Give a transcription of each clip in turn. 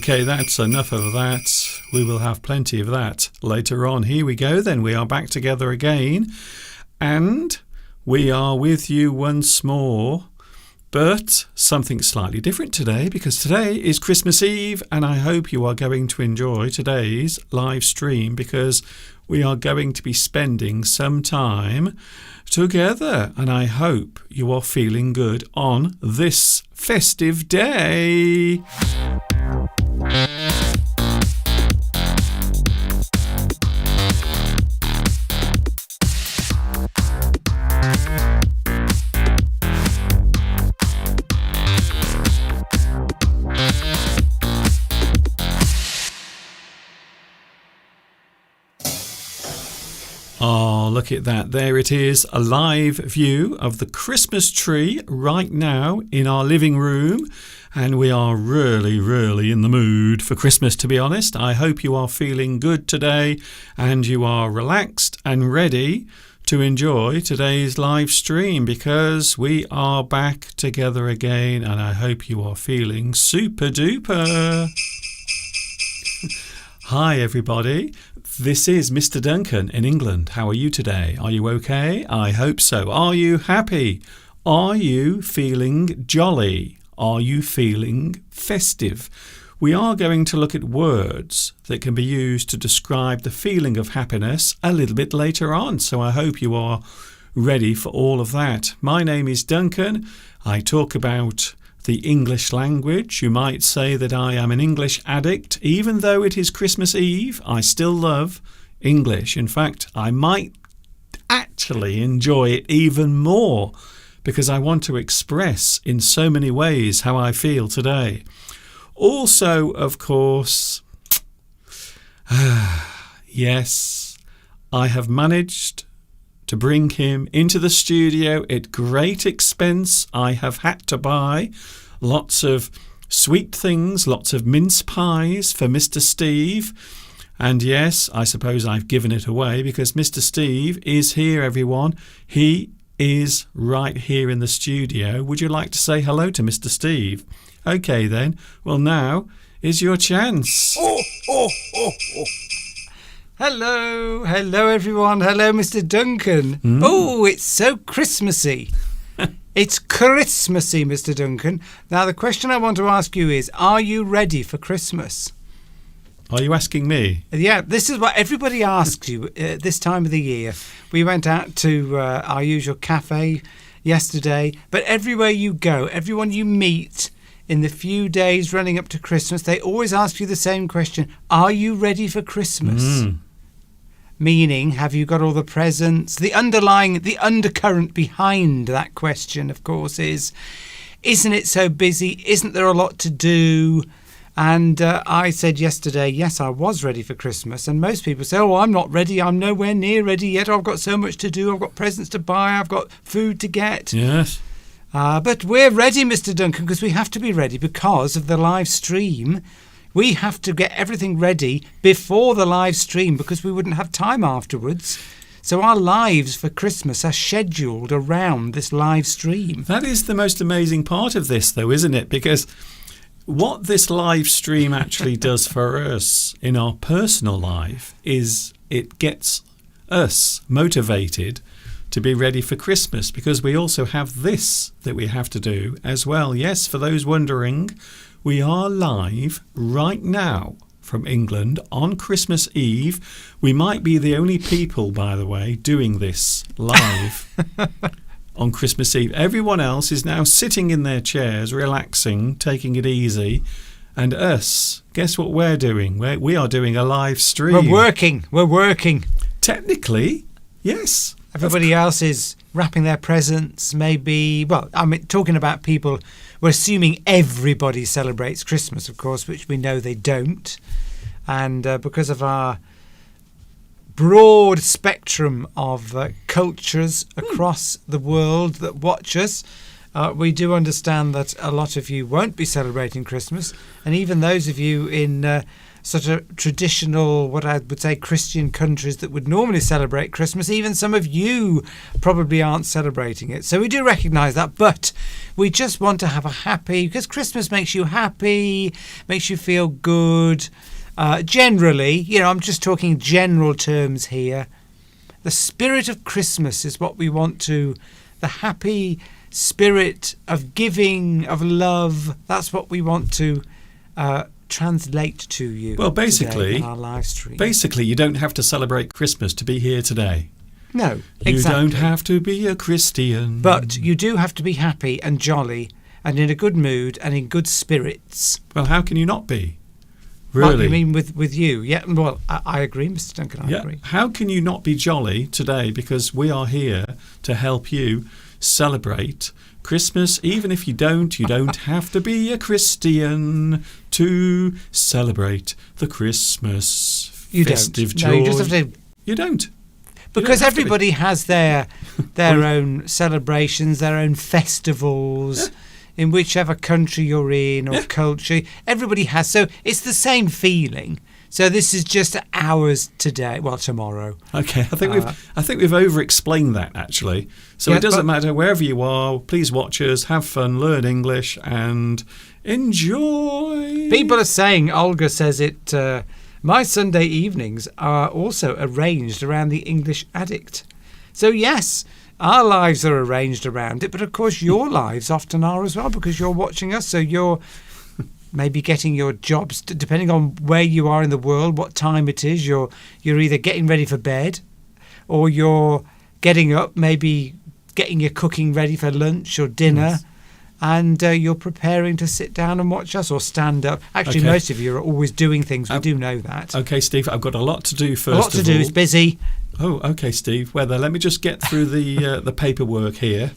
Okay, that's enough of that. We will have plenty of that later on. Here we go then. We are back together again. And we are with you once more. But something slightly different today, because today is Christmas Eve, and I hope you are going to enjoy today's live stream, because we are going to be spending some time together, and I hope you are feeling good on this festive day. Oh, look at that. There it is, a live view of the Christmas tree right now in our living room. And we are really in the mood for Christmas, to be honest. I hope you are feeling good today and you are relaxed and ready to enjoy today's live stream, because we are back together again, and I hope you are feeling super duper. Hi everybody, this is Mr. Duncan in England. How are you today? Are you okay? I hope so. Are you happy? Are you feeling jolly? Are you feeling festive? We are going to look at words that can be used to describe the feeling of happiness a little bit later on, so I hope you are ready for all of that. My name is Duncan. I talk about the English language. You might say that I am an English addict. Even though it is Christmas Eve, I still love English. In fact, I might actually enjoy it even more, because I want to express in so many ways how I feel today. Also, of course, yes, I have managed to bring him into the studio at great expense. I have had to buy lots of sweet things, lots of mince pies for Mr. Steve. And yes, I suppose I've given it away, because Mr. Steve is here, everyone. He is right here in the studio. Would you like to say hello to Mr. Steve? Okay then. Well, now is your chance. Oh. Hello everyone. Hello, Mr. Duncan. Oh, it's so Christmassy. It's Christmassy, Mr. Duncan. Now, the question I want to ask you is, are you ready for Christmas? Are you asking me? Yeah, this is what everybody asks you this time of the year. We went out to our usual cafe yesterday, but everywhere you go, everyone you meet in the few days running up to Christmas, they always ask you the same question. Are you ready for Christmas? Meaning, have you got all the presents? The undercurrent behind that question, of course, is, isn't it so busy? Isn't there a lot to do? And I said yesterday, yes, I was ready for Christmas. And most people say, oh, I'm not ready. I'm nowhere near ready yet. I've got so much to do. I've got presents to buy. I've got food to get. Yes. But we're ready, Mr. Duncan, because we have to be ready because of the live stream. We have to get everything ready before the live stream, because we wouldn't have time afterwards. So our lives for Christmas are scheduled around this live stream. That is the most amazing part of this, though, isn't it? Because what this live stream actually does for us in our personal life is it gets us motivated to be ready for Christmas, because we also have this that we have to do as well. Yes, for those wondering, we are live right now from England on Christmas Eve. We might be the only people, by the way, doing this live on Christmas Eve. Everyone else is now sitting in their chairs, relaxing, taking it easy. And us, guess what we're doing? We are doing a live stream. We're working. Technically, yes. Everybody else is wrapping their presents, maybe. Well, I mean, talking about people, we're assuming everybody celebrates Christmas, of course, which we know they don't. And because of our broad spectrum of cultures across the world that watch us, we do understand that a lot of you won't be celebrating Christmas. And even those of you in sort of traditional, what I would say, Christian countries that would normally celebrate Christmas. Even some of you probably aren't celebrating it. So we do recognise that, but we just want to have a happy, because Christmas makes you happy, makes you feel good. Generally, I'm just talking general terms here. The spirit of Christmas is what we want to, the happy spirit of giving, of love, that's what we want to translate to you. Well, basically, in our live stream. Basically, you don't have to celebrate Christmas to be here today. No, You exactly. don't have to be a Christian. But you do have to be happy and jolly and in a good mood and in good spirits. Well, how can you not be? What Really? you mean with you? Yeah, well, I agree, Mr. Duncan, I agree. How can you not be jolly today? Because we are here to help you celebrate Christmas. Even if you don't have to be a Christian to celebrate the Christmas festive joy. No, you just have to. You don't. Because have to be. everybody has their own celebrations, their own festivals. In whichever country you're in or culture, everybody has. So it's the same feeling. So this is just ours today. Well, tomorrow. Okay, I think we've over-explained that actually. So it doesn't matter wherever you are. Please watch us, have fun, learn English, and enjoy. People are saying. Olga says it. My Sunday evenings are also arranged around the English Addict. So yes. Our lives are arranged around it, but of course your lives often are as well because you're watching us, so you're maybe getting your jobs, depending on where you are in the world, what time it is, you're either getting ready for bed or you're getting up, maybe getting your cooking ready for lunch or dinner, Yes. and you're preparing to sit down and watch us or stand up. Actually, Okay. most of you are always doing things. We do know that. Okay, Steve, I've got a lot to do first A lot to of do. all. It's busy. Oh, okay, Steve. Well, then, let me just get through the paperwork here.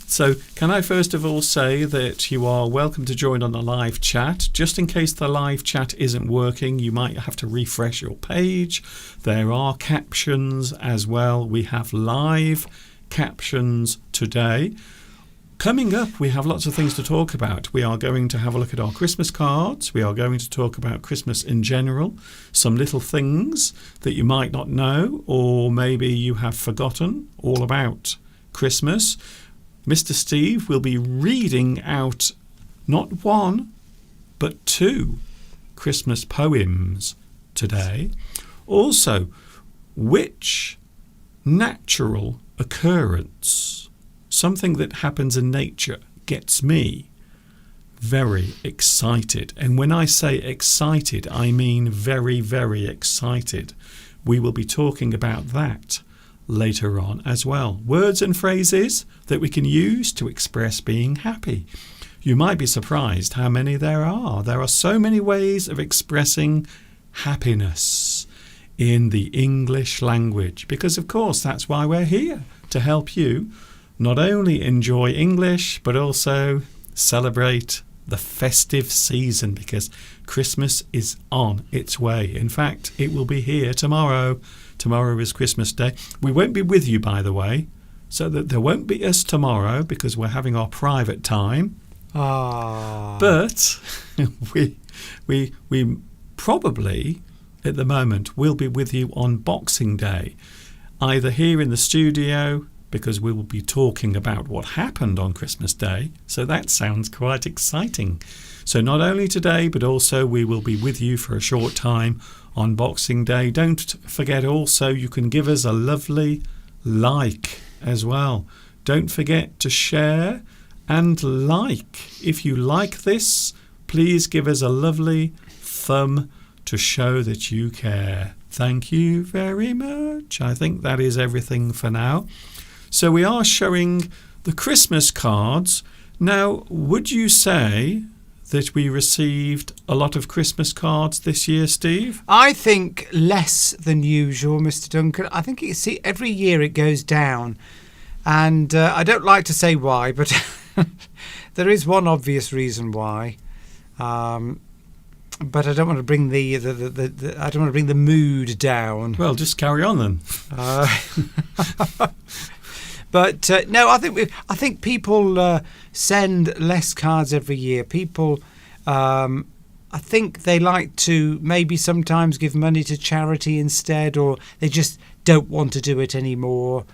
So, can I first of all say that you are welcome to join on the live chat. Just in case the live chat isn't working, you might have to refresh your page. There are captions as well. We have live captions today. Coming up, we have lots of things to talk about. We are going to have a look at our Christmas cards. We are going to talk about Christmas in general, some little things that you might not know, or maybe you have forgotten all about Christmas. Mr. Steve will be reading out not one, but two Christmas poems today. Also, which natural occurrence, something that happens in nature, gets me very excited. And when I say excited, I mean very, very excited. We will be talking about that later on as well. Words and phrases that we can use to express being happy. You might be surprised how many there are. There are so many ways of expressing happiness in the English language, because of course that's why we're here, to help you not only enjoy English, but also celebrate the festive season, because Christmas is on its way. In fact, it will be here tomorrow. Tomorrow is Christmas Day. We won't be with you, by the way, so that there won't be us tomorrow because we're having our private time. Ah. But we probably, at the moment, will be with you on Boxing Day, either here in the studio, because we will be talking about what happened on Christmas Day. So that sounds quite exciting. So not only today, but also we will be with you for a short time on Boxing Day. Don't forget also you can give us a lovely like as well. Don't forget to share and like. If you like this, please give us a lovely thumb to show that you care. Thank you very much. I think that is everything for now. So we are showing the Christmas cards. Now, would you say that we received a lot of Christmas cards this year, Steve? I think less than usual, Mr. Duncan. I think every year it goes down. And I don't like to say why, but there is one obvious reason why. But I don't want to bring I don't want to bring the mood down. Well, just carry on then. But no, I think people send less cards every year. People I think they like to maybe sometimes give money to charity instead, or they just don't want to do it anymore.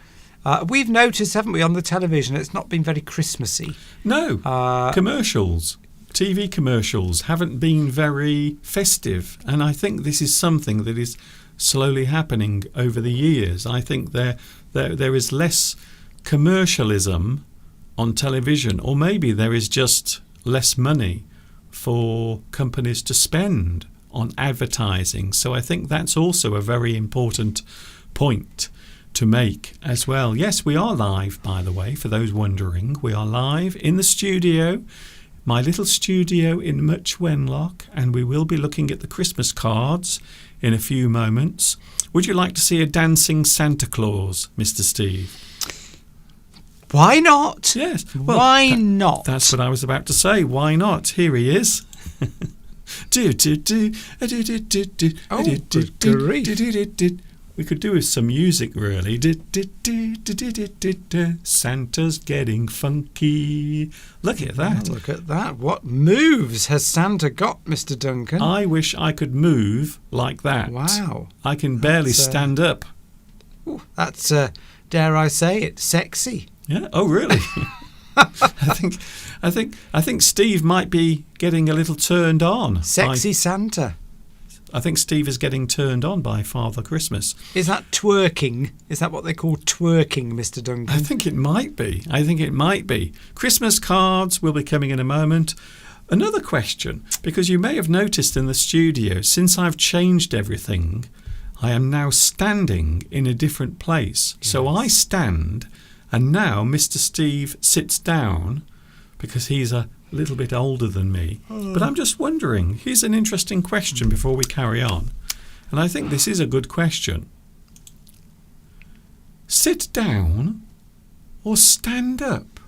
We've noticed, haven't we, on the television, it's not been very Christmassy. No, commercials, TV commercials haven't been very festive. And I think this is something that is slowly happening over the years. I think there is less commercialism on television, or maybe there is just less money for companies to spend on advertising. So I think that's also a very important point to make as well. Yes, we are live, by the way, for those wondering. We are live in the studio, my little studio in Much Wenlock, and we will be looking at the Christmas cards in a few moments. Would you like to see a dancing Santa Claus, Mr. Steve? Why not? Yes. Well, why not? That's what I was about to say. Why not? Here he is. Oh, good grief. We could do with some music, really. Santa's getting funky. Look at that. Oh, look at that. What moves has Santa got, Mr. Duncan? I wish I could move like that. Wow. I can barely stand up. Ooh, that's, dare I say it, sexy. Yeah. Oh, really? I think Steve might be getting a little turned on. Sexy Santa. I think Steve is getting turned on by Father Christmas. Is that twerking? Is that what they call twerking, Mr. Duncan? I think it might be. Christmas cards will be coming in a moment. Another question, because you may have noticed in the studio, since I've changed everything, I am now standing in a different place. Yes. So I stand, and now Mr. Steve sits down because he's a little bit older than me. But I'm just wondering, here's an interesting question before we carry on. And I think this is a good question. Sit down or stand up?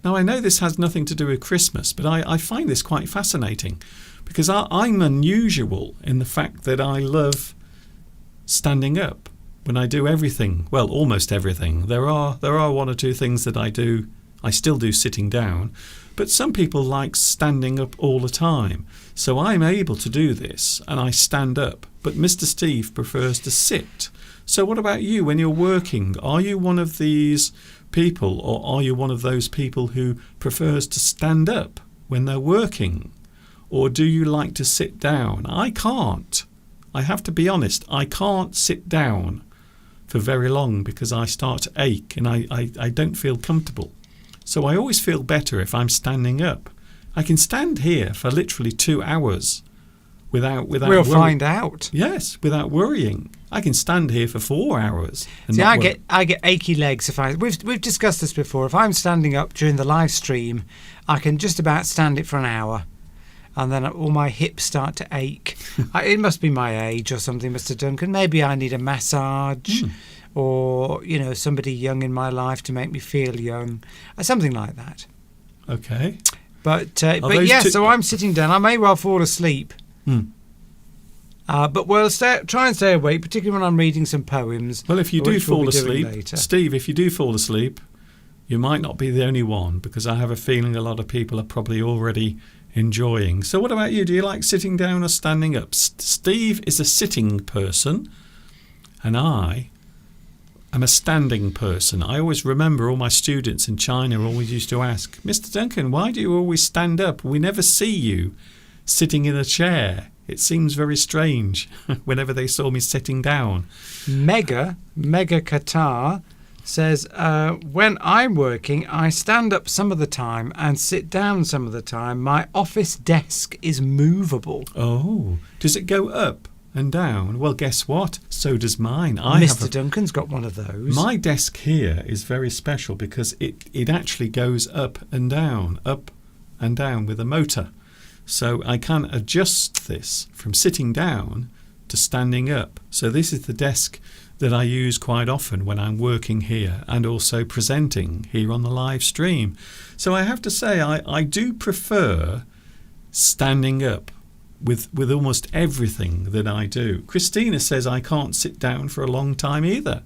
Now, I know this has nothing to do with Christmas, but I find this quite fascinating because I'm unusual in the fact that I love standing up when I do everything. Well, almost everything. There are one or two things that I still do sitting down, but some people like standing up all the time. So I'm able to do this and I stand up, but Mr. Steve prefers to sit. So what about you when you're working? Are you one of these people, or are you one of those people who prefers to stand up when they're working? Or do you like to sit down? I can't. I have to be honest, I can't sit down for very long because I start to ache and I don't feel comfortable. So I always feel better if I'm standing up. I can stand here for literally 2 hours without We'll find out. Yes, without worrying. I can stand here for 4 hours. See, I get achy legs if we've discussed this before. If I'm standing up during the live stream, I can just about stand it for an hour, and then all my hips start to ache. It must be my age or something, Mr. Duncan. Maybe I need a massage. Or, somebody young in my life to make me feel young. Something like that. Okay. But so I'm sitting down. I may well fall asleep. But we'll try and stay awake, particularly when I'm reading some poems. Well, if you do fall asleep, Steve, if you do fall asleep, you might not be the only one, because I have a feeling a lot of people are probably already enjoying. So what about you? Do you like sitting down or standing up? Steve is a sitting person, and I'm a standing person. I always remember all my students in China always used to ask, Mr. Duncan, why do you always stand up? We never see you sitting in a chair. It seems very strange whenever they saw me sitting down. Mega Qatar says, when I'm working, I stand up some of the time and sit down some of the time. My office desk is movable. Oh, does it go up and down? Well, guess what? So does mine. Mr. Duncan's got one of those. My desk here is very special because it actually goes up and down with a motor. So I can adjust this from sitting down to standing up. So this is the desk that I use quite often when I'm working here and also presenting here on the live stream. So I have to say I do prefer standing up with almost everything that I do. Christina says I can't sit down for a long time either.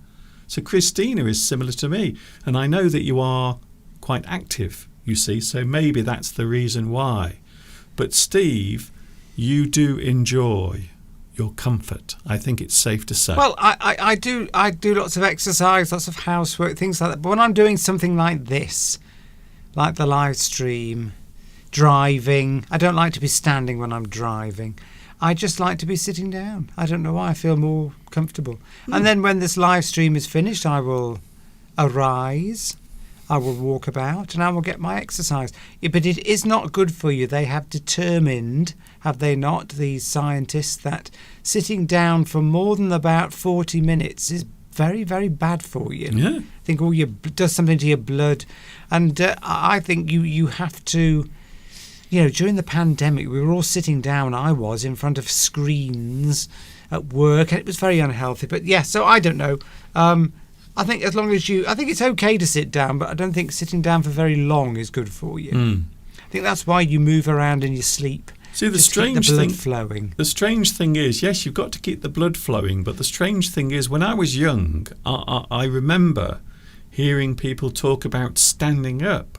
So Christina is similar to me. And I know that you are quite active, you see, so maybe that's the reason why. But Steve you do enjoy your comfort. I think it's safe to say. Well, I do lots of exercise, lots of housework, things like that. But when I'm doing something like this, like the live stream, driving, I don't like to be standing when I'm driving. I just like to be sitting down. I don't know why. I feel more comfortable. And then when this live stream is finished, I will arise, I will walk about, and I will get my exercise. But it is not good for you. They have determined, have they not, these scientists, that sitting down for more than about 40 minutes is very, very bad for you. Yeah. I think does something to your blood. And I think you have to, during the pandemic, we were all sitting down, I was, in front of screens at work, and it was very unhealthy. But yeah, so I don't know. I think as long as I think it's okay to sit down, but I don't think sitting down for very long is good for you. I think that's why you move around in your sleep. See, the Just keep strange the blood thing, flowing. the strange thing is, yes, you've got to keep the blood flowing, but the strange thing is, when I was young, I remember hearing people talk about standing up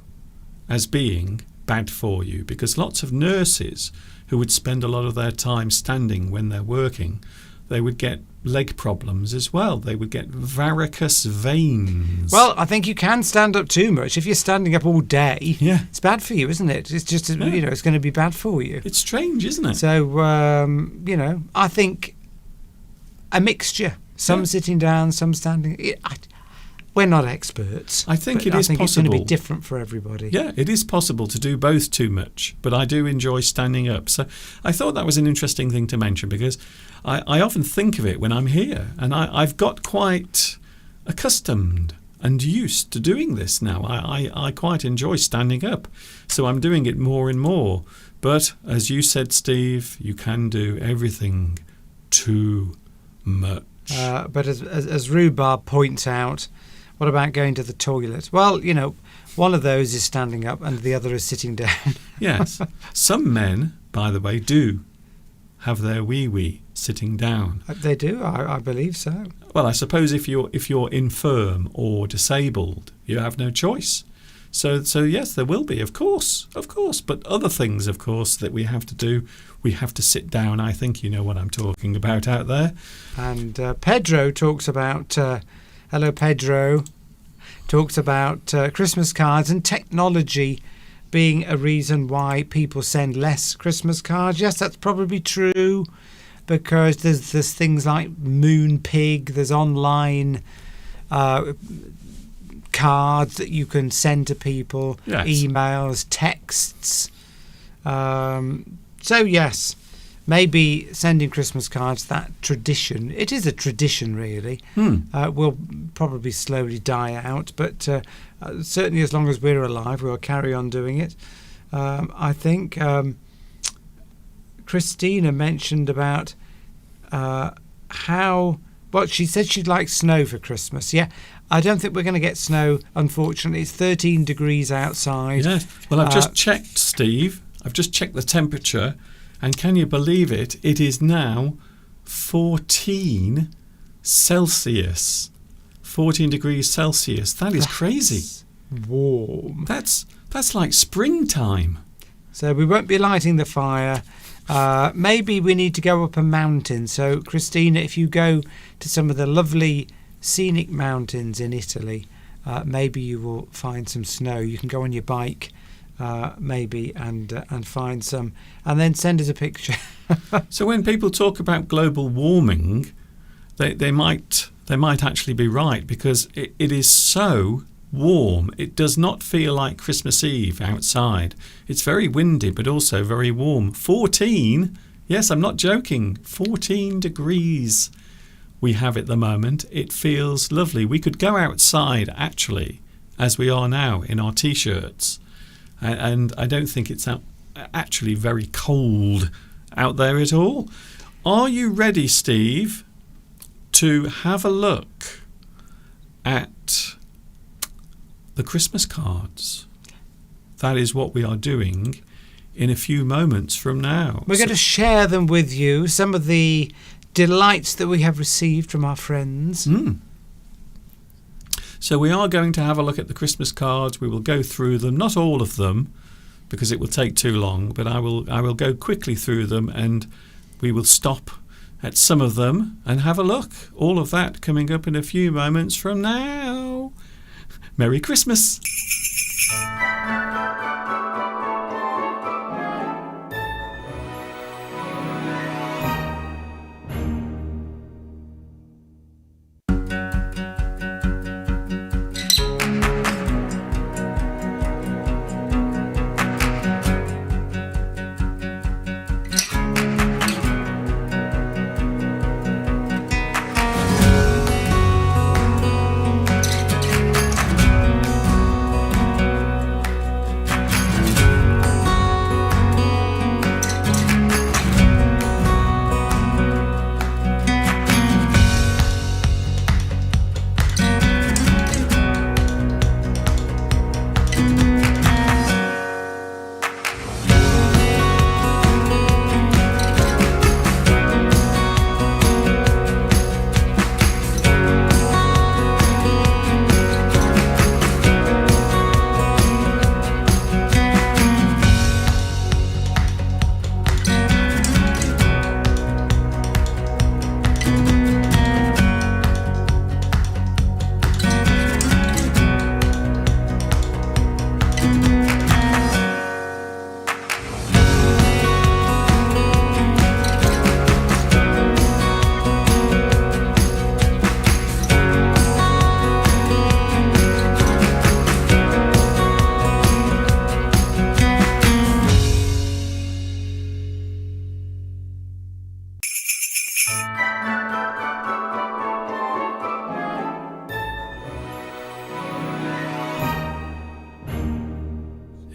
as being bad for you, because lots of nurses who would spend a lot of their time standing when they're working, they would get leg problems as well. They would get varicose veins. Well, I think you can stand up too much. If you're standing up all day, Yeah. it's bad for you, isn't it? It's just, it's going to be bad for you. It's strange, isn't it? So, I think a mixture. Some Yeah. sitting down, some standing. We're not experts. I think but it is I think it's going to be possible. different for everybody. Yeah, it is possible to do both too much, but I do enjoy standing up. So I thought that was an interesting thing to mention, because I often think of it when I'm here, and I've got quite accustomed and used to doing this now. I quite enjoy standing up, so I'm doing it more and more. But as you said, Steve, you can do everything too much. But as Rhubarb points out, what about going to the toilet? Well, one of those is standing up and the other is sitting down. Yes. Some men, by the way, do have their wee-wee sitting down. They do, I believe so. Well, I suppose if you're infirm or disabled, you have no choice. So yes, there will be, of course. But other things, of course, that we have to do, we have to sit down. I think you know what I'm talking about out there. And Pedro talks about, hello Pedro, talks about Christmas cards and technology being a reason why people send less Christmas cards. Yes, that's probably true, because there's things like Moonpig, there's online cards that you can send to people, Yes. emails, texts. So yes, maybe sending Christmas cards, that tradition, it is a tradition really, will probably slowly die out, but certainly as long as we're alive, we'll carry on doing it. I think Christina mentioned about she said she'd like snow for Christmas. Yeah, I don't think we're going to get snow, unfortunately. It's 13 degrees outside. Yeah. Well, I've just checked, Steve. I've just checked the temperature, and can you believe it? It is now 14 Celsius. 14 degrees Celsius. That is crazy. Warm. That's like springtime. So we won't be lighting the fire. Maybe we need to go up a mountain. So, Christina, if you go to some of the lovely scenic mountains in Italy, maybe you will find some snow. You can go on your bike, maybe, and find some, and then send us a picture. So when people talk about global warming, they might actually be right, because it is so warm. It does not feel like Christmas Eve outside. It's very windy, but also very warm. 14, yes, I'm not joking, 14 degrees we have at the moment. It feels lovely. We could go outside, actually, as we are now, in our T-shirts. And I don't think it's actually very cold out there at all. Are you ready, Steve, to have a look at the Christmas cards? That is what we are doing in a few moments from now. We're going to share them with you, some of the delights that we have received from our friends. So we are going to have a look at the Christmas cards. We will go through them, not all of them, because it will take too long, but I will go quickly through them, and we will stop at some of them and have a look. All of that coming up in a few moments from now. Merry Christmas.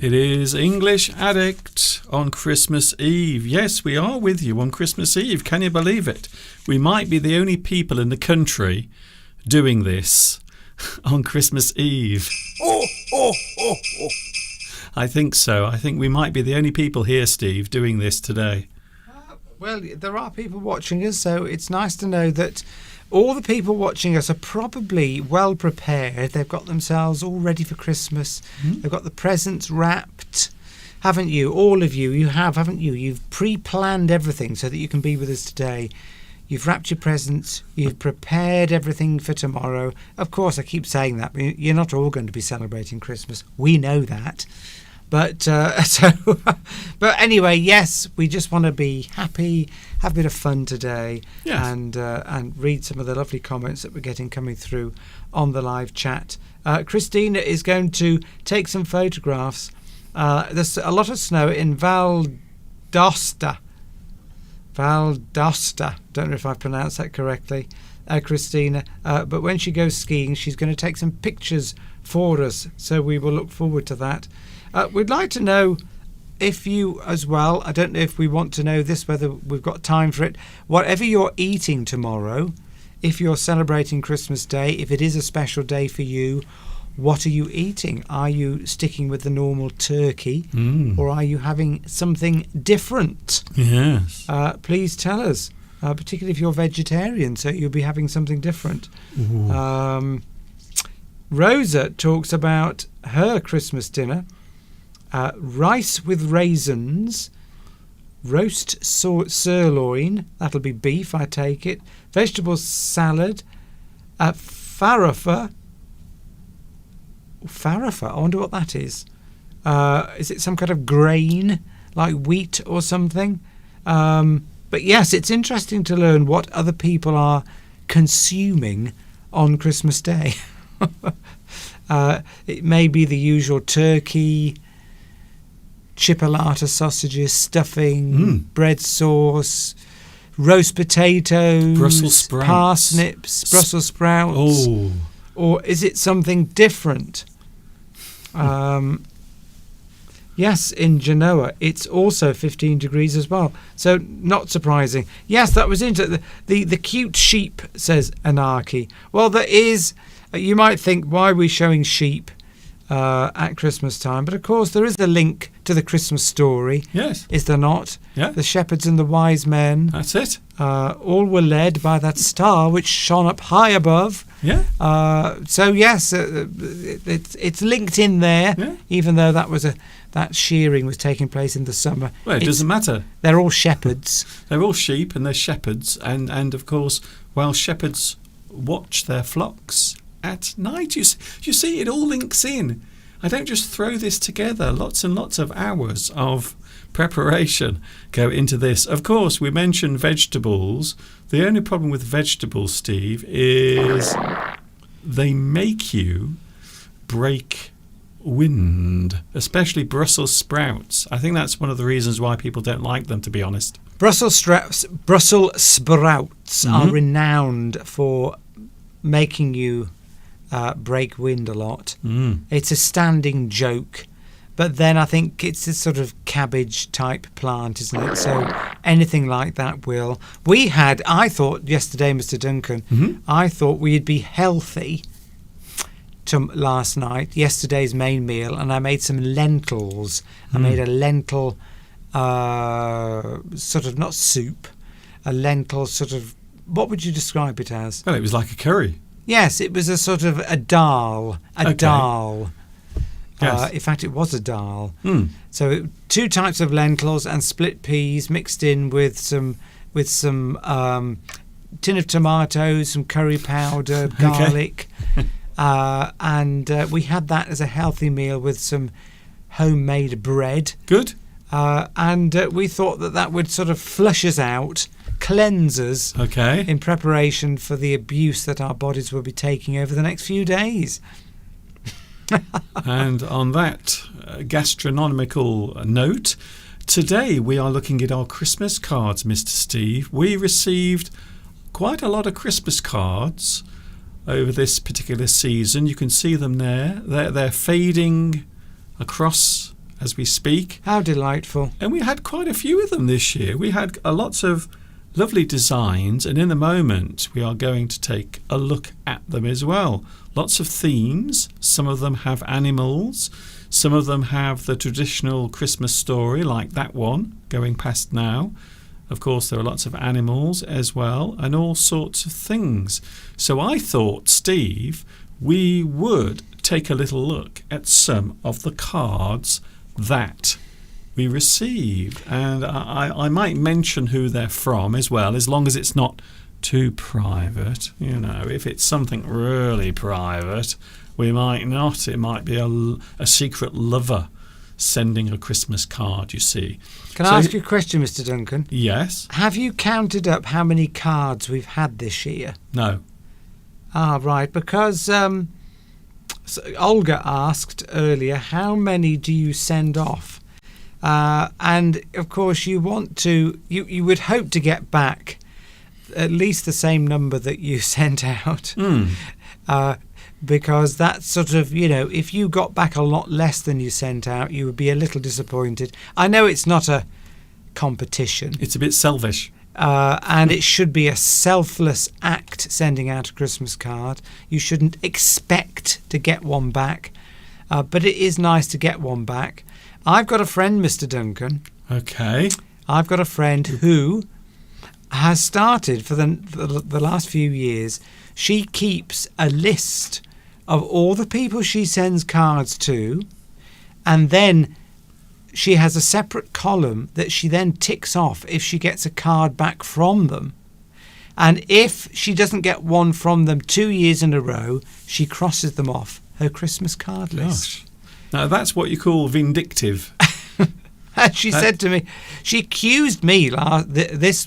It is English Addict on Christmas Eve. Yes, we are with you on Christmas Eve. Can you believe it? We might be the only people in the country doing this on Christmas Eve. I think so. I think we might be the only people here, Steve, doing this today. Well, there are people watching us, so it's nice to know that all the people watching us are probably well prepared. They've got themselves all ready for Christmas. They've got the presents wrapped, haven't you? All of you, you have, haven't you? You've pre-planned everything so that you can be with us today. You've wrapped your presents. You've prepared everything for tomorrow. Of course, I keep saying that, but you're not all going to be celebrating Christmas. We know that. But but anyway, yes, we just want to be happy, have a bit of fun today, yes. and read some of the lovely comments that we're getting coming through on the live chat. Christina is going to take some photographs. There's a lot of snow in Valdosta. Don't know if I pronounced that correctly, Christina. But when she goes skiing, she's going to take some pictures for us. So we will look forward to that. We'd like to know if you as well, I don't know if we want to know this, whether we've got time for it, whatever you're eating tomorrow, if you're celebrating Christmas Day, if it is a special day for you, what are you eating? Are you sticking with the normal turkey or are you having something different? Yes. Please tell us, particularly if you're vegetarian, so you'll be having something different. Rosa talks about her Christmas dinner. Rice with raisins, roast sirloin, that'll be beef, I take it, vegetable salad, farfalle, I wonder what that is. Is it some kind of grain, like wheat or something? But yes, it's interesting to learn what other people are consuming on Christmas Day. It may be the usual turkey, chipolata sausages, stuffing, bread sauce, roast potatoes, Brussels sprouts, parsnips, Brussels sprouts. Or is it something different? Yes, in Genoa, it's also 15 degrees as well. So not surprising. Yes, that was interesting. The cute sheep, says Anarchy. Well, there is. You might think, why are we showing sheep at Christmas time? But of course, there is a link to the Christmas story. Yes. Is there not? Yeah. The shepherds and the wise men. That's it. All were led by that star which shone up high above. Yeah. So yes, it's linked in there, Yeah. even though that shearing was taking place in the summer. Well, it doesn't matter. They're all shepherds. They're all sheep and they're shepherds. And of course, while shepherds watch their flocks at night, you see, it all links in. I don't just throw this together. Lots and lots of hours of preparation go into this. Of course, we mentioned vegetables. The only problem with vegetables, Steve, is they make you break wind, especially Brussels sprouts. I think that's one of the reasons why people don't like them, to be honest. Brussels sprouts are renowned for making you break wind a lot. It's a standing joke. But then I think it's a sort of cabbage type plant, isn't it? So anything like that will. I thought yesterday, Mr. Duncan, I thought we'd be healthy last night, yesterday's main meal, and I made some lentils. I made a lentil sort of, not soup, a lentil sort of, what would you describe it as? Well, it was like a curry. Yes, it was a sort of a dal. Dal. Yes. In fact, it was a dal. So 2 types of lentils and split peas mixed in with some tin of tomatoes, some curry powder, garlic, and we had that as a healthy meal with some homemade bread. Good. And we thought that would sort of flush us out, cleanse us, in preparation for the abuse that our bodies will be taking over the next few days. And on that gastronomical note, today we are looking at our Christmas cards, Mr. Steve. We received quite a lot of Christmas cards over this particular season. You can see them there. They're fading across as we speak. How delightful. And we had quite a few of them this year. We had lots of lovely designs, and in a moment we are going to take a look at them as well. Lots of themes. Some of them have animals. Some of them have the traditional Christmas story, like that one going past now. Of course, there are lots of animals as well, and all sorts of things. So I thought, Steve, we would take a little look at some of the cards that we received. And I might mention who they're from as well, as long as it's not too private. You know, if it's something really private, we might not. It might be a secret lover sending a Christmas card, you see. Can I ask you a question, Mr. Duncan? Yes. Have you counted up how many cards we've had this year? No. Ah, right, because so Olga asked earlier, how many do you send off? And, of course, you would hope to get back at least the same number that you sent out. Because that's sort of, if you got back a lot less than you sent out, you would be a little disappointed. I know it's not a competition. It's a bit selfish. And it should be a selfless act sending out a Christmas card. You shouldn't expect to get one back. But it is nice to get one back. I've got a friend, Mr. Duncan. Okay. I've got a friend who has started for the last few years. She keeps a list of all the people she sends cards to, and then she has a separate column that she then ticks off if she gets a card back from them. And if she doesn't get one from them 2 years in a row, she crosses them off her Christmas card list. Gosh. Now that's what you call vindictive. And she said to me, she accused me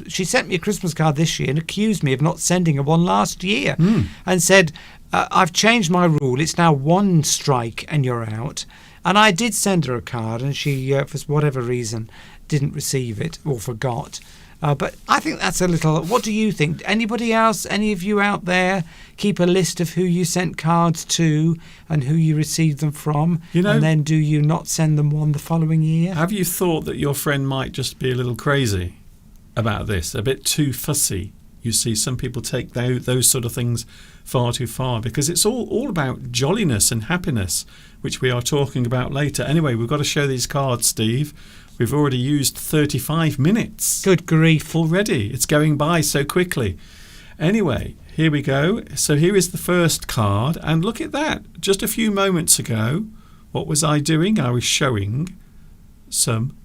she sent me a Christmas card this year and accused me of not sending her one last year, and said, I've changed my rule. It's now 1 strike and you're out. And I did send her a card, and she, for whatever reason, didn't receive it or forgot. But I think that's a little... What do you think? Anybody else, any of you out there, keep a list of who you sent cards to and who you received them from? And then do you not send them one the following year? Have you thought that your friend might just be a little crazy about this, a bit too fussy? You see, some people take those sort of things far too far, because it's all about jolliness and happiness, which we are talking about later. Anyway, we've got to show these cards, Steve. We've already used 35 minutes. Good grief. Already. It's going by so quickly. Anyway, here we go. So here is the first card, and look at that. Just a few moments ago, what was I doing? I was showing some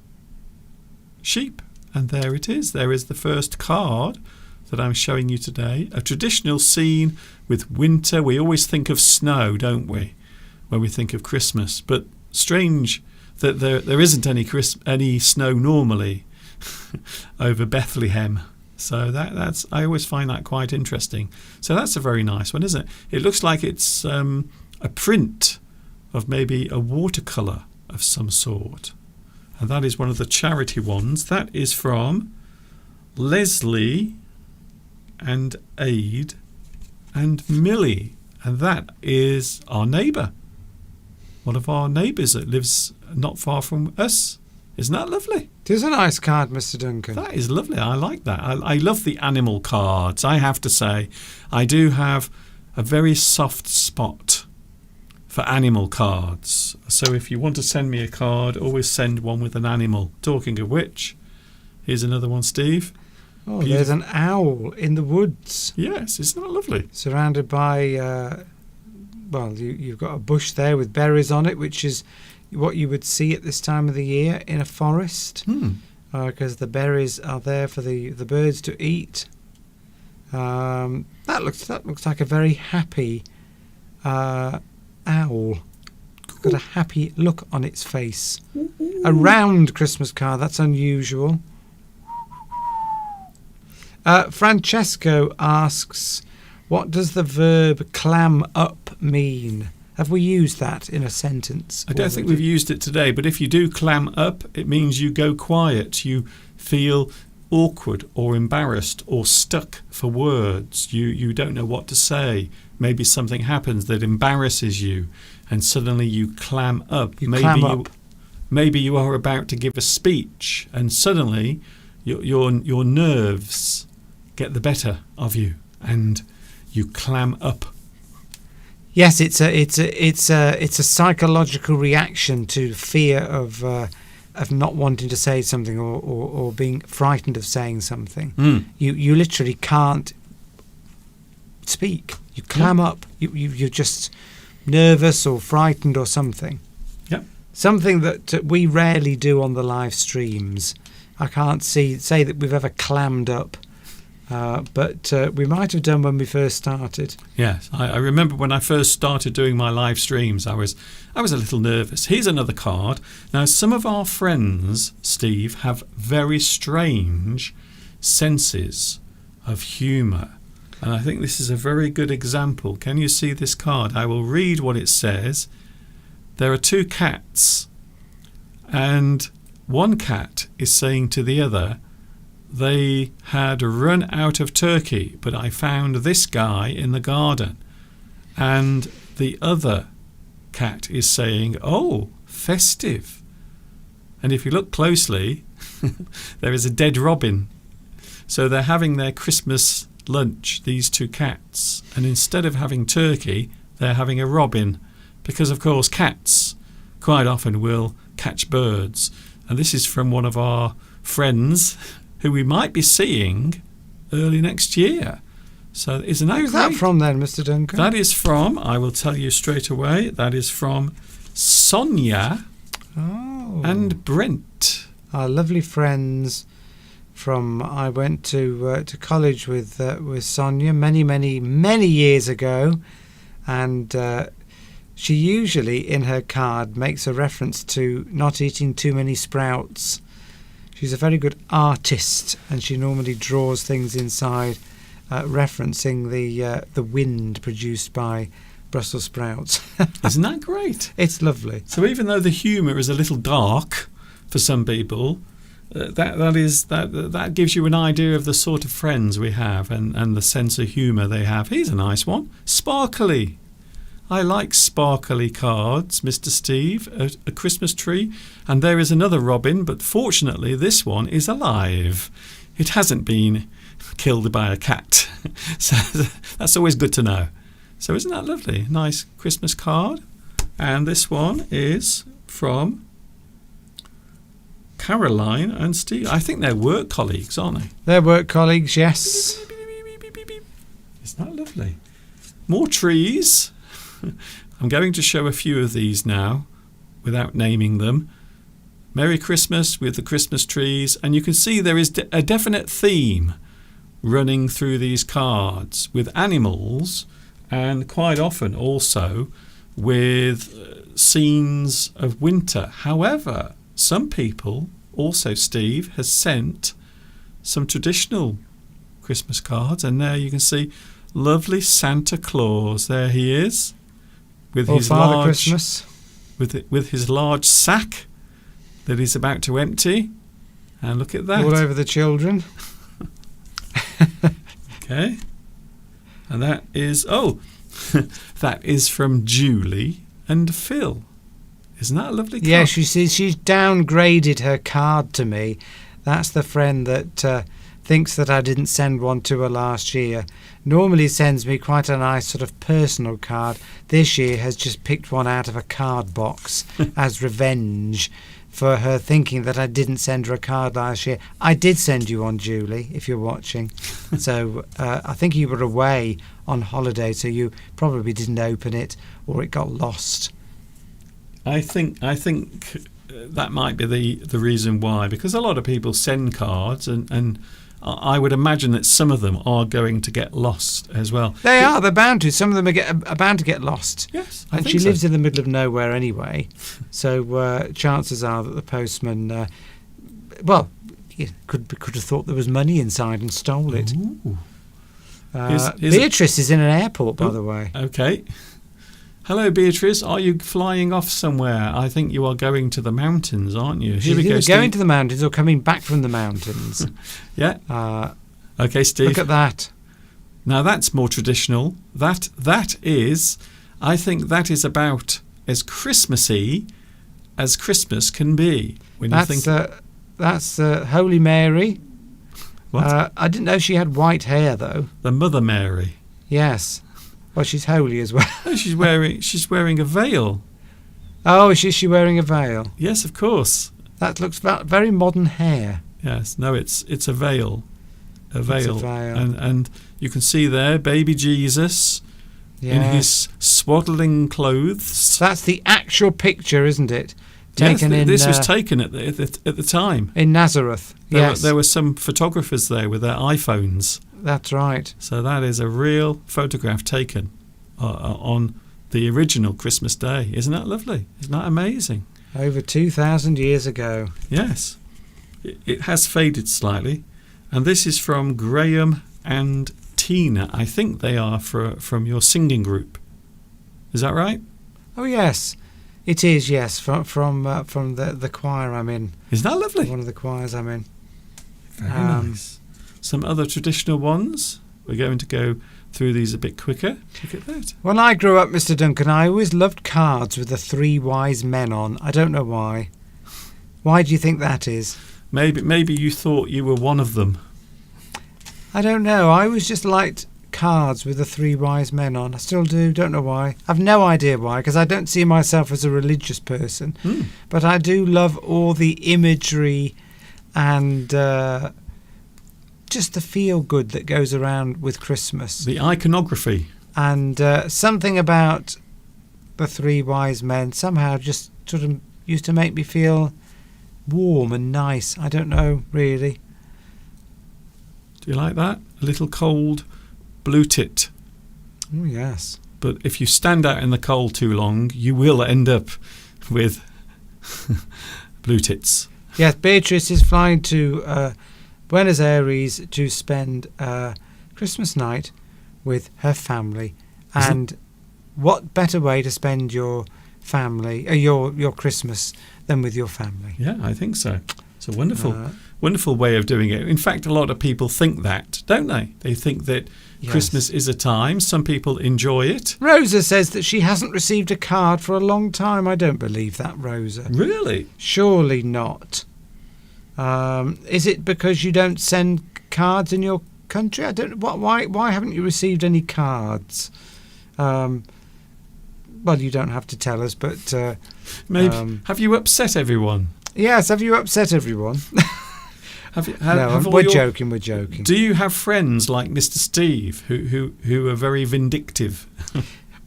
sheep, and there it is. There is the first card that I'm showing you today. A traditional scene with winter. We always think of snow, don't we, when we think of Christmas? But strange that there isn't any snow normally over Bethlehem. So that's I always find that quite interesting. So that's a very nice one, isn't it? It looks like it's a print of maybe a watercolour of some sort. And that is one of the charity ones. That is from Leslie and Aid and Millie. And that is our neighbour. One of our neighbours that lives not far from us. Isn't that lovely? It is a nice card, Mr. Duncan. That is lovely. I like that. I love the animal cards. I have to say, I do have a very soft spot for animal cards. So if you want to send me a card, always send one with an animal. Talking of which, here's another one, Steve. Oh, beautiful. There's an owl in the woods. Yes, isn't that lovely? Surrounded by, you've got a bush there with berries on it, which is what you would see at this time of the year in a forest, because the berries are there for the birds to eat. That looks like a very happy owl. It's got a happy look on its face. A round Christmas card. That's unusual. Francesco asks, what does the verb clam up mean? Have we used that in a sentence? I don't think we've used it today, but if you do clam up, it means you go quiet. You feel awkward or embarrassed or stuck for words. You don't know what to say. Maybe something happens that embarrasses you and suddenly you clam up. Maybe you are about to give a speech and suddenly your nerves get the better of you and you clam up. Yes, it's a psychological reaction to fear of not wanting to say something or being frightened of saying something. You literally can't speak. You clam up. You're just nervous or frightened or something. Yep. Something that we rarely do on the live streams. I can't say that we've ever clammed up. But we might have done when we first started. Yes, I remember when I first started doing my live streams, I was a little nervous. Here's another card. Now, some of our friends, Steve, have very strange senses of humour. And I think this is a very good example. Can you see this card? I will read what it says. There are two cats, and one cat is saying to the other, they had run out of turkey, but I found this guy in the garden. And the other cat is saying, oh, festive. And if you look closely, there is a dead robin. So they're having their Christmas lunch, these two cats. And instead of having turkey, they're having a robin. Because, of course, cats quite often will catch birds. And this is from one of our friends who we might be seeing early next year. So isn't that Who's great? that from then, Mr. Duncan? That is from, I will tell you straight away, that is from Sonia and Brent. Our lovely friends from, I went to college with Sonia many years ago, and she usually in her card makes a reference to not eating too many sprouts. She's a very good artist, and she normally draws things inside, referencing the wind produced by Brussels sprouts. Isn't that great? It's lovely. So even though the humour is a little dark for some people, that gives you an idea of the sort of friends we have and the sense of humour they have. Here's a nice one. Sparkly. I like sparkly cards, Mr. Steve, a Christmas tree. And there is another robin, but fortunately this one is alive. It hasn't been killed by a cat. So that's always good to know. So isn't that lovely? Nice Christmas card. And this one is from Caroline and Steve. I think they're work colleagues, aren't they? They're work colleagues, yes. It's not lovely. More trees. I'm going to show a few of these now without naming them. Merry Christmas with the Christmas trees. And you can see there is a definite theme running through these cards with animals and quite often also with scenes of winter. However, some people also, Steve, has sent some traditional Christmas cards, and there you can see lovely Santa Claus. There he is with his Father large Christmas. with his large sack that he's about to empty. And look at that. All over the children. Okay. And that is that is from Julie and Phil. Isn't that a lovely card? Yeah, she's downgraded her card to me. That's the friend that thinks that I didn't send one to her last year. Normally sends me quite a nice sort of personal card. This year has just picked one out of a card box as revenge for her thinking that I didn't send her a card last year. I did send you one, Julie, if you're watching. So I think you were away on holiday, so you probably didn't open it, or it got lost. I think that might be the reason why, because a lot of people send cards, and I would imagine that some of them are going to get lost as well. They're bound to. Some of them are bound to get lost. Yes, and she lives in the middle of nowhere anyway, so chances are that the postman, could have thought there was money inside and stole it. Beatrice is in an airport, by the way. Okay. Hello, Beatrice. Are you flying off somewhere? I think you are going to the mountains, aren't you? She's either going to the mountains or coming back from the mountains. Yeah. Okay, Steve. Look at that. Now that's more traditional. That is, I think that is about as Christmassy as Christmas can be. That's Holy Mary. What? I didn't know she had white hair though. The Mother Mary. Yes. Well, she's holy as well. Oh, she's wearing a veil. Oh, is she wearing a veil? Yes, of course. That looks very modern hair. Yes, no, it's a veil. A veil. It's a veil. And you can see there baby Jesus in his swaddling clothes. That's the actual picture, isn't it? Taken this was taken at the time. In Nazareth. There were some photographers there with their iPhones. That's right. So that is a real photograph taken on the original Christmas Day. Isn't that lovely? Isn't that amazing? Over 2,000 years ago. Yes. It has faded slightly. And this is from Graham and Tina. I think they are from your singing group. Is that right? Oh, yes. It is, yes. From the choir I'm in. Isn't that lovely? One of the choirs I'm in. Very nice. Some other traditional ones. We're going to go through these a bit quicker. Look at that. When I grew up, Mr. Duncan, I always loved cards with the 3 wise men on. I don't know why. Why do you think that is? Maybe you thought you were one of them. I don't know. I always just liked cards with the 3 wise men on. I still do. Don't know why. I've no idea why, because I don't see myself as a religious person. But I do love all the imagery and just the feel good that goes around with Christmas. The iconography. And something about the 3 wise men somehow just sort of used to make me feel warm and nice. I don't know, really. Do you like that? A little cold blue tit. Oh, yes. But if you stand out in the cold too long, you will end up with blue tits. Yes, Beatrice is flying to Buenos Aires to spend Christmas night with her family. And what better way to spend your family, your Christmas than with your family? Yeah, I think so. It's a wonderful way of doing it. In fact, a lot of people think that, don't they? They think that Christmas is a time. Some people enjoy it. Rosa says that she hasn't received a card for a long time. I don't believe that, Rosa. Really? Surely not. Is it because you don't send cards in your country? I don't. Why haven't you received any cards? Well, you don't have to tell us, but maybe have you upset everyone? Yes, have you upset everyone? We're joking. Do you have friends like Mr. Steve who are very vindictive?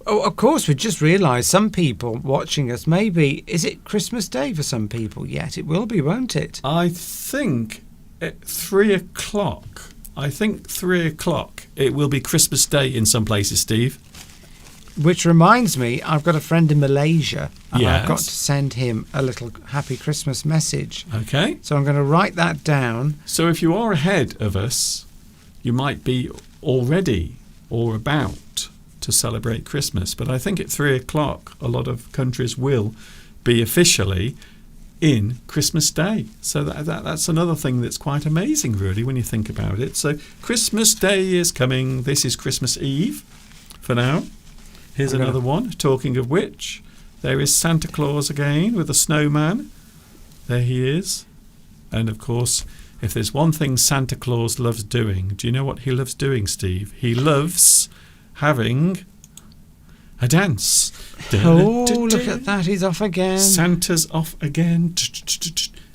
Oh, of course, we just realised some people watching us, maybe, is it Christmas Day for some people yet? It will be, won't it? I think at 3 o'clock. I think 3 o'clock it will be Christmas Day in some places, Steve. Which reminds me, I've got a friend in Malaysia, and Yes. I've got to send him a little happy Christmas message. Okay. So I'm going to write that down. So if you are ahead of us, you might be already or about to celebrate Christmas. But I think at 3 o'clock, a lot of countries will be officially in Christmas Day. So that's another thing that's quite amazing, really, when you think about it. So Christmas Day is coming. This is Christmas Eve for now. Here's another one. Talking of which, there is Santa Claus again with a snowman. There he is. And of course, if there's one thing Santa Claus loves doing, do you know what he loves doing, Steve? He loves having a dance. Oh, look at that. He's off again. Santa's off again.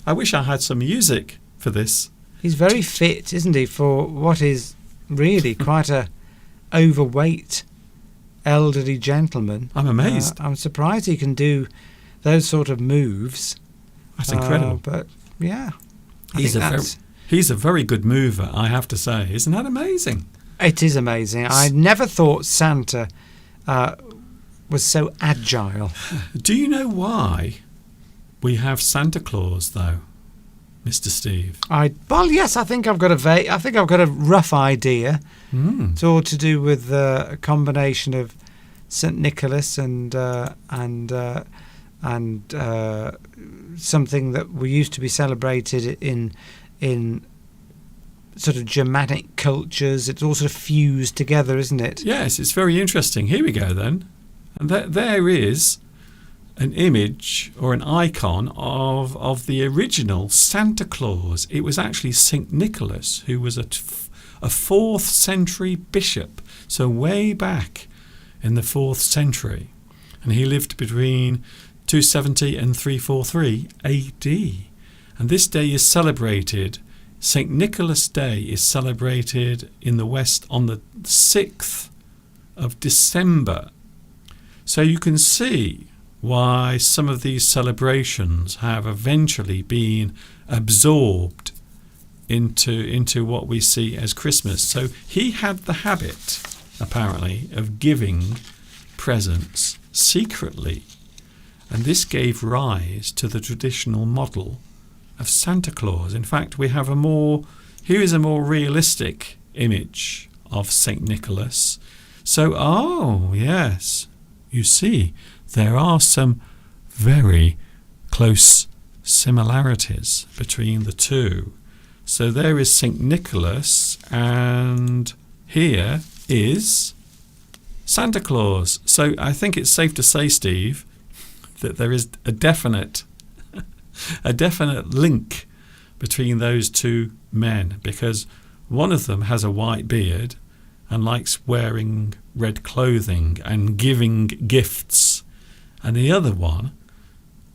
I wish I had some music for this. He's very fit, isn't he, for what is really quite a overweight elderly gentleman. I'm amazed. I'm surprised he can do those sort of moves. That's incredible. But yeah, He's a very good mover, I have to say. Isn't that amazing? It is amazing. I never thought Santa was so agile. Do you know why we have Santa Claus, though, Mr. Steve? Well, yes, I think I've got a rough idea. It's all to do with a combination of St. Nicholas and something that we used to be celebrated in sort of Germanic cultures. It's all sort of fused together, isn't it? Yes, it's very interesting. Here we go then. And there is an image or an icon of the original Santa Claus. It was actually St. Nicholas, who was a 4th century bishop, so way back in the 4th century. And he lived between 270 and 343 AD. And this day is celebrated, St. Nicholas Day is celebrated in the West on the 6th of December. So you can see why some of these celebrations have eventually been absorbed into what we see as Christmas. So he had the habit, apparently, of giving presents secretly. And this gave rise to the traditional model of Santa Claus. In fact, here is a more realistic image of St. Nicholas. So, yes, you see, there are some very close similarities between the two. So there is St. Nicholas, and here is Santa Claus. So I think it's safe to say, Steve, that there is a definite link between those two men, because one of them has a white beard and likes wearing red clothing and giving gifts, and the other one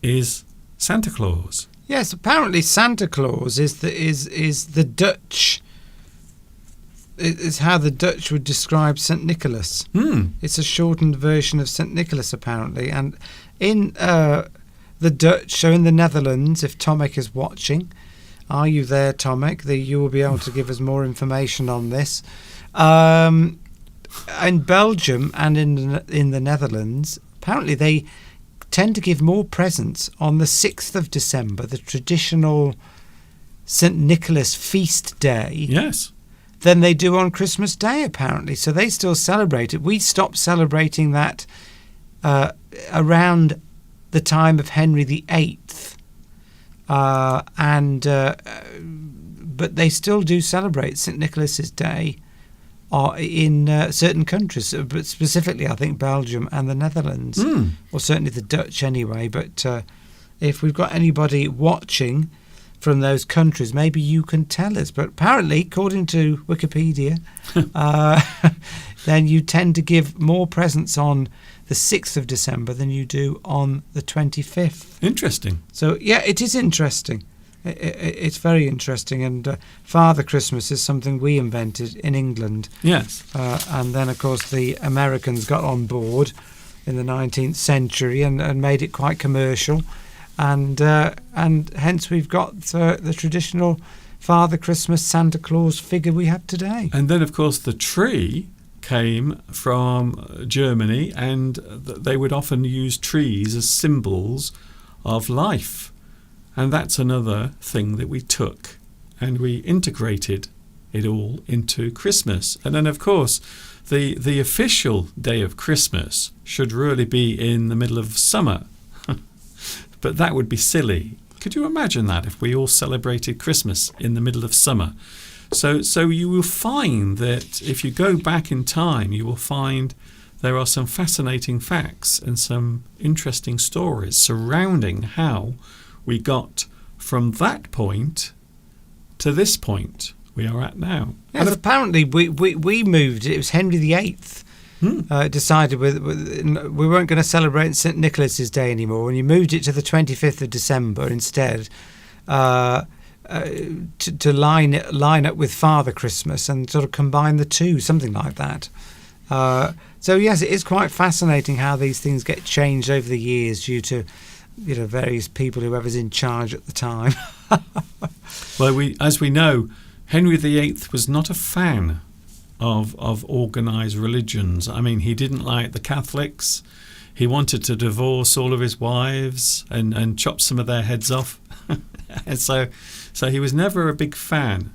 is Santa Claus. Yes, apparently Santa Claus is the Dutch. It's how the Dutch would describe St. Nicholas. It's a shortened version of St. Nicholas, apparently. And in the Dutch, so in the Netherlands, if Tomek is watching, are you there, Tomek? You will be able to give us more information on this. In Belgium and in the Netherlands, apparently they tend to give more presents on the 6th of December, the traditional St. Nicholas feast day. Yes. Than they do on Christmas Day, apparently. So they still celebrate it. We stopped celebrating that around the time of Henry VIII. But they still do celebrate St. Nicholas's Day in certain countries, but specifically, I think, Belgium and the Netherlands, or certainly the Dutch anyway. But if we've got anybody watching from those countries, maybe you can tell us. But apparently, according to Wikipedia, then you tend to give more presents on the 6th of December than you do on the 25th. Interesting. So, yeah, it is interesting. It's very interesting. And Father Christmas is something we invented in England. Yes. And then, of course, the Americans got on board in the 19th century and made it quite commercial. And hence we've got the traditional Father Christmas Santa Claus figure we have today. And then, of course, the tree came from Germany, and they would often use trees as symbols of life. And that's another thing that we took and we integrated it all into Christmas. And then, of course, the official day of Christmas should really be in the middle of summer. But that would be silly. Could you imagine that if we all celebrated Christmas in the middle of summer? So you will find that if you go back in time, you will find there are some fascinating facts and some interesting stories surrounding how we got from that point to this point we are at now. Yes, and apparently we moved. It was Henry VIII decided we weren't going to celebrate St. Nicholas's Day anymore, and you moved it to the 25th of December instead. To line up with Father Christmas and sort of combine the two, something like that. So yes, it is quite fascinating how these things get changed over the years due to various people, whoever's in charge at the time. Well, as we know, Henry VIII was not a fan of organised religions. I mean, he didn't like the Catholics. He wanted to divorce all of his wives and chop some of their heads off. And so he was never a big fan,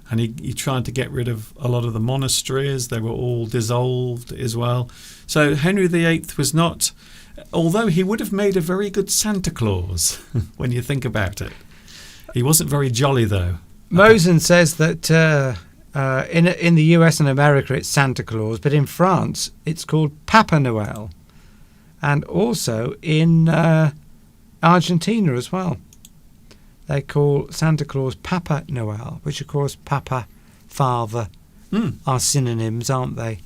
and he tried to get rid of a lot of the monasteries. They were all dissolved as well. So Henry VIII was not, although he would have made a very good Santa Claus when you think about it. He wasn't very jolly, though. Mosen says that in the US and America it's Santa Claus, but in France it's called Papa Noel, and also in Argentina as well. They call Santa Claus Papa Noel, which of course Papa, Father are synonyms, aren't they?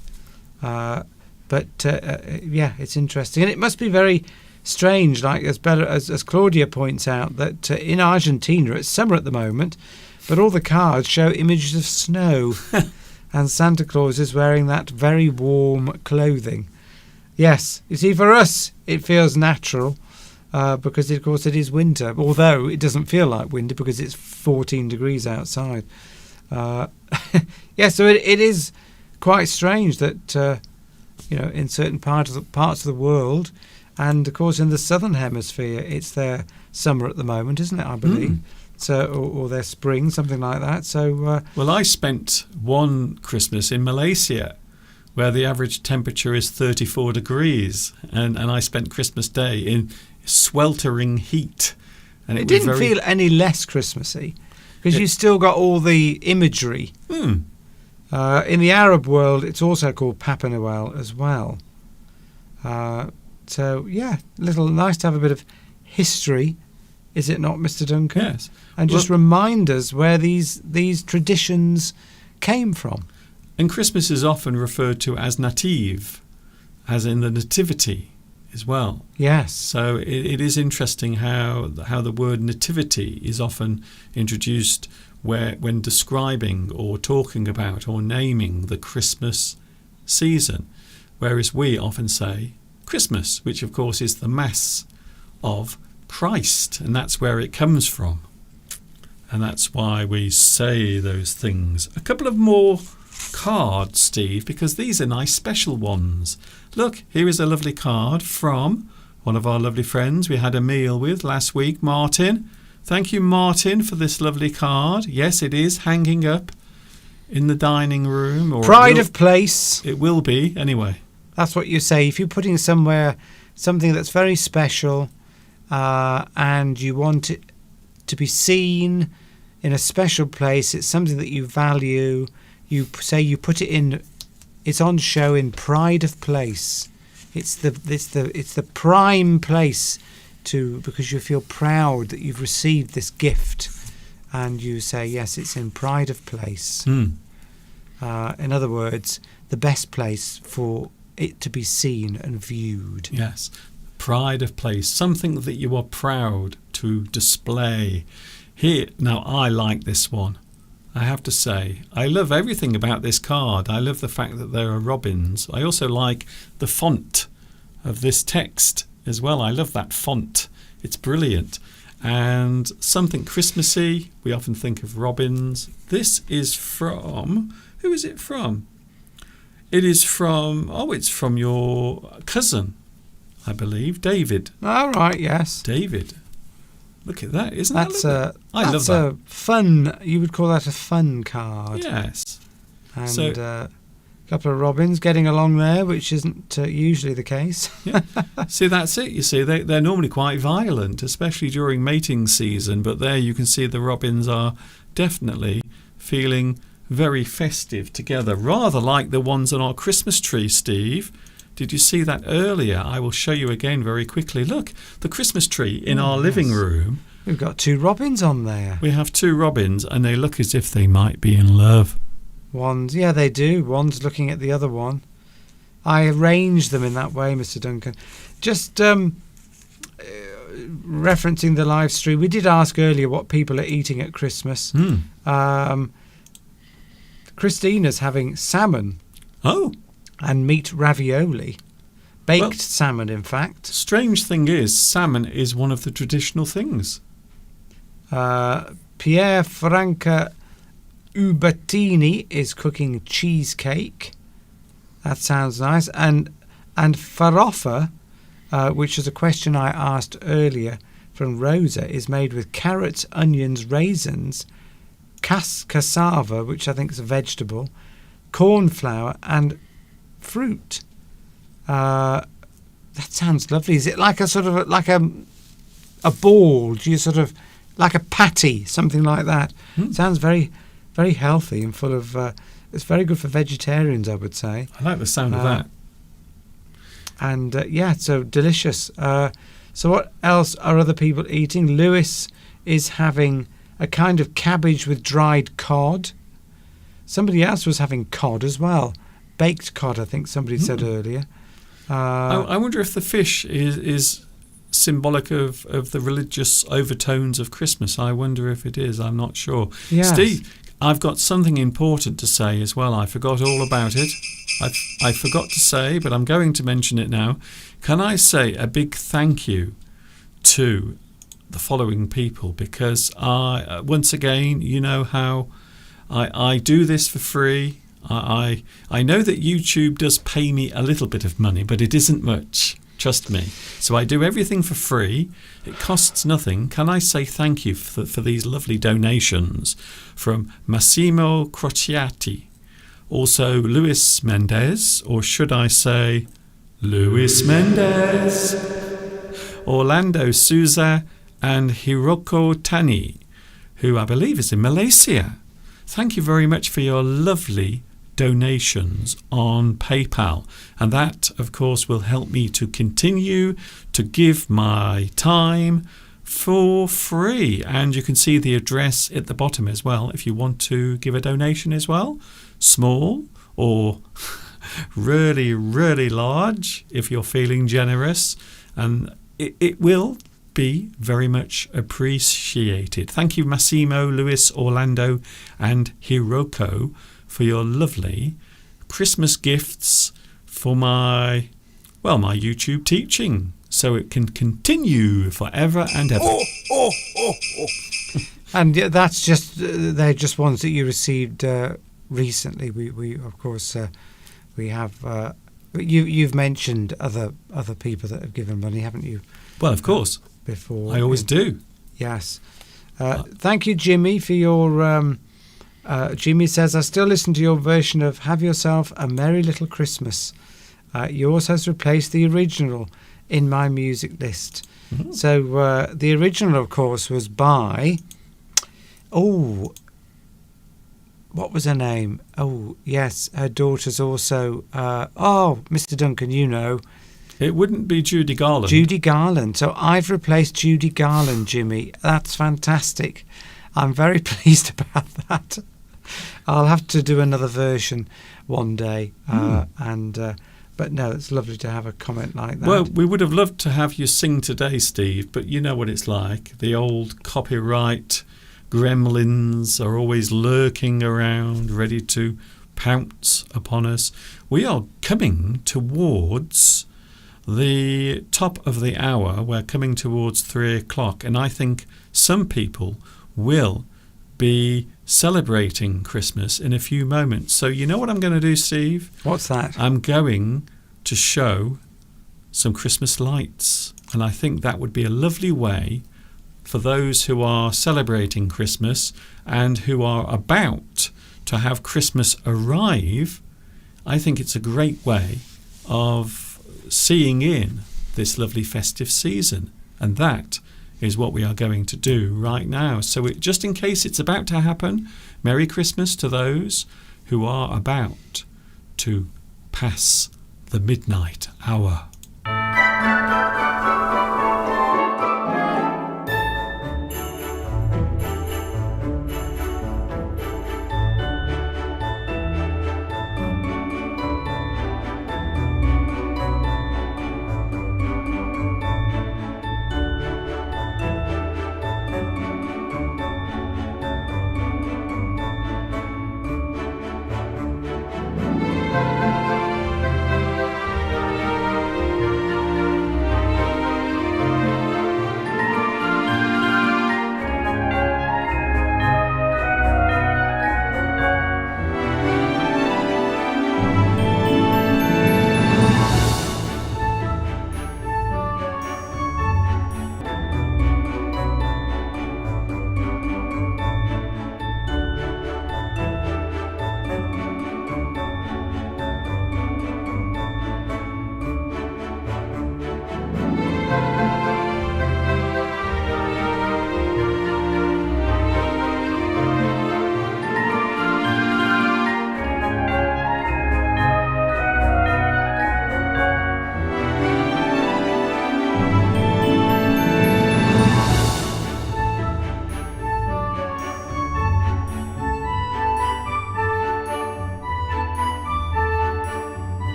But it's interesting. And it must be very strange, like as Claudia points out, that in Argentina it's summer at the moment, but all the cards show images of snow and Santa Claus is wearing that very warm clothing. Yes, you see, for us it feels natural. Because, of course, it is winter, although it doesn't feel like winter because it's 14 degrees outside. So it is quite strange that, in certain parts of the world, and, of course, in the southern hemisphere, it's their summer at the moment, isn't it, I believe? So, or their spring, something like that. So, well, I spent one Christmas in Malaysia, where the average temperature is 34 degrees, and I spent Christmas Day in sweltering heat, and it didn't feel any less Christmassy because you still got all the imagery. In the Arab world, it's also called Papa Noel as well. So yeah, nice to have a bit of history, is it not, Mr. Duncan? Yes, and just remind us where these traditions came from. And Christmas is often referred to as native, as in the nativity as well. Yes. So it is interesting how the word nativity is often introduced when describing or talking about or naming the Christmas season, whereas we often say Christmas, which of course is the Mass of Christ, and that's where it comes from. And that's why we say those things. A couple of more cards, Steve, because these are nice special ones. Look, here is a lovely card from one of our lovely friends we had a meal with last week, Martin. Thank you, Martin, for this lovely card. Yes, it is hanging up in the dining room. Or Pride of place. It will be, anyway. That's what you say. If you're putting somewhere something that's very special and you want it to be seen in a special place, it's something that you value, you say you put it in. It's on show in pride of place. It's the prime place because you feel proud that you've received this gift, and you say yes, it's in pride of place. In other words, the best place for it to be seen and viewed. Yes, pride of place, something that you are proud to display Here, now I like this one. I have to say, I love everything about this card. I love the fact that there are robins. I also like the font of this text as well. I love that font. It's brilliant. And something Christmassy. We often think of robins. This is from... Who is it from? It is from... Oh, it's from your cousin, I believe. David. All right, yes. David. Look at that. Isn't that lovely? I love that. That's a fun... You would call that a fun card. Yes. And a couple of robins getting along there, which isn't usually the case. Yeah. See, that's it. You see, they're normally quite violent, especially during mating season. But there you can see the robins are definitely feeling very festive together, rather like the ones on our Christmas tree, Steve. Did you see that earlier? I will show you again very quickly. Look, the Christmas tree in our living room. We've got 2 robins on there. We have 2 robins, and they look as if they might be in love. Yeah, they do. One's looking at the other one. I arranged them in that way, Mr. Duncan. Just referencing the live stream, we did ask earlier what people are eating at Christmas. Christina's having salmon. Oh. And meat ravioli. Baked salmon, in fact. Strange thing is, salmon is one of the traditional things. Pierre Franca Ubertini is cooking cheesecake. That sounds nice. And farofa, which is a question I asked earlier from Rosa, is made with carrots, onions, raisins, cassava, which I think is a vegetable, corn flour, and fruit. That sounds lovely. Is it like a sort of like a ball? Do you sort of like a patty, something like that? Sounds very, very healthy and full of. It's very good for vegetarians, I would say. I like the sound of that. And so delicious. So what else are other people eating? Lewis is having a kind of cabbage with dried cod. Somebody else was having cod as well. Baked cod, I think somebody said earlier. I wonder if the fish is symbolic of the religious overtones of Christmas. I wonder if it is. I'm not sure. Yes. Steve, I've got something important to say as well. I forgot all about it. I forgot to say, but I'm going to mention it now. Can I say a big thank you to the following people? Because once again, you know how I do this for free. I know that YouTube does pay me a little bit of money, but it isn't much. Trust me. So I do everything for free. It costs nothing. Can I say thank you for these lovely donations from Massimo Crociati, also Luis Mendez, or should I say Luis Mendez, Orlando Souza, and Hiroko Tani, who I believe is in Malaysia. Thank you very much for your lovely donations on PayPal, and that of course will help me to continue to give my time for free. And you can see the address at the bottom as well if you want to give a donation as well, small or really, really large if you're feeling generous, and it will be very much appreciated. Thank you, Massimo, Luis, Orlando, and Hiroko, for your lovely Christmas gifts for my YouTube teaching, so it can continue forever and ever. And that's just they're just ones that you received recently. We of course we have you've mentioned other people that have given money, haven't you? Well, of course. Before I always do. Yes. Thank you, Jimmy, for your. Jimmy says, I still listen to your version of Have Yourself a Merry Little Christmas. Yours has replaced the original in my music list. Mm-hmm. So the original, of course, was by... what was her name? Oh, yes, her daughter's also... Mr. Duncan, you know. It wouldn't be Judy Garland. Judy Garland. So I've replaced Judy Garland, Jimmy. That's fantastic. I'm very pleased about that. I'll have to do another version one day. But no, it's lovely to have a comment like that. Well, we would have loved to have you sing today, Steve, but you know what it's like. The old copyright gremlins are always lurking around, ready to pounce upon us. We are coming towards the top of the hour. We're coming towards 3 o'clock, and I think some people will be celebrating Christmas in a few moments. So you know what I'm going to do, Steve? What's that? I'm going to show some Christmas lights, and I think that would be a lovely way for those who are celebrating Christmas and who are about to have Christmas arrive. I think it's a great way of seeing in this lovely festive season, and that is what we are going to do right now. So just in case it's about to happen, Merry Christmas to those who are about to pass the midnight hour.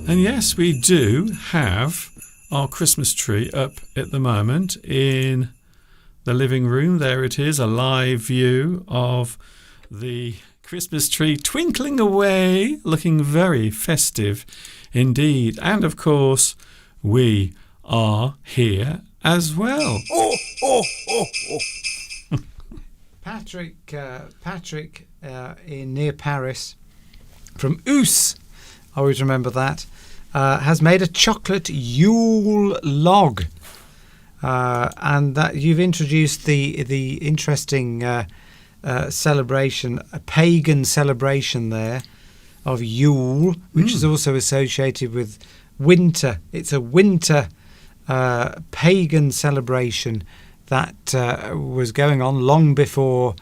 And yes, we do have our Christmas tree up at the moment in the living room. There it is, a live view of the Christmas tree twinkling away, looking very festive indeed. And of course, we are here as well. Patrick in near Paris, from Oos, I always remember that, has made a chocolate Yule log, and that you've introduced the interesting celebration, a pagan celebration there of Yule, which is also associated with winter. It's a winter pagan celebration that was going on long before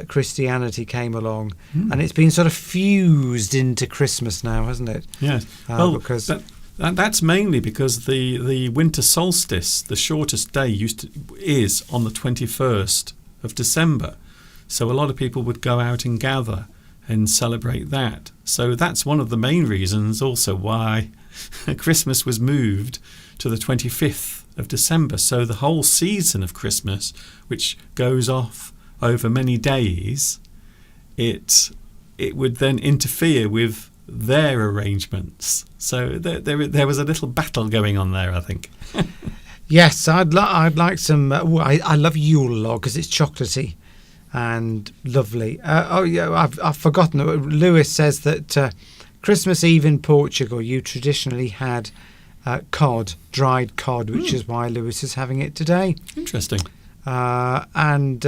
Christianity came along, and it's been sort of fused into Christmas now, hasn't it? Yes. Because that's mainly because the winter solstice, the shortest day, is on the 21st of December. So a lot of people would go out and gather and celebrate that. So that's one of the main reasons also why Christmas was moved to the 25th of December. So the whole season of Christmas, which goes off over many days, it would then interfere with their arrangements. So there was a little battle going on there, I think. Yes, I'd like some. I love Yule log because it's chocolatey and lovely. I've forgotten. Lewis says that Christmas Eve in Portugal, you traditionally had cod, dried cod, which is why Lewis is having it today. Interesting. And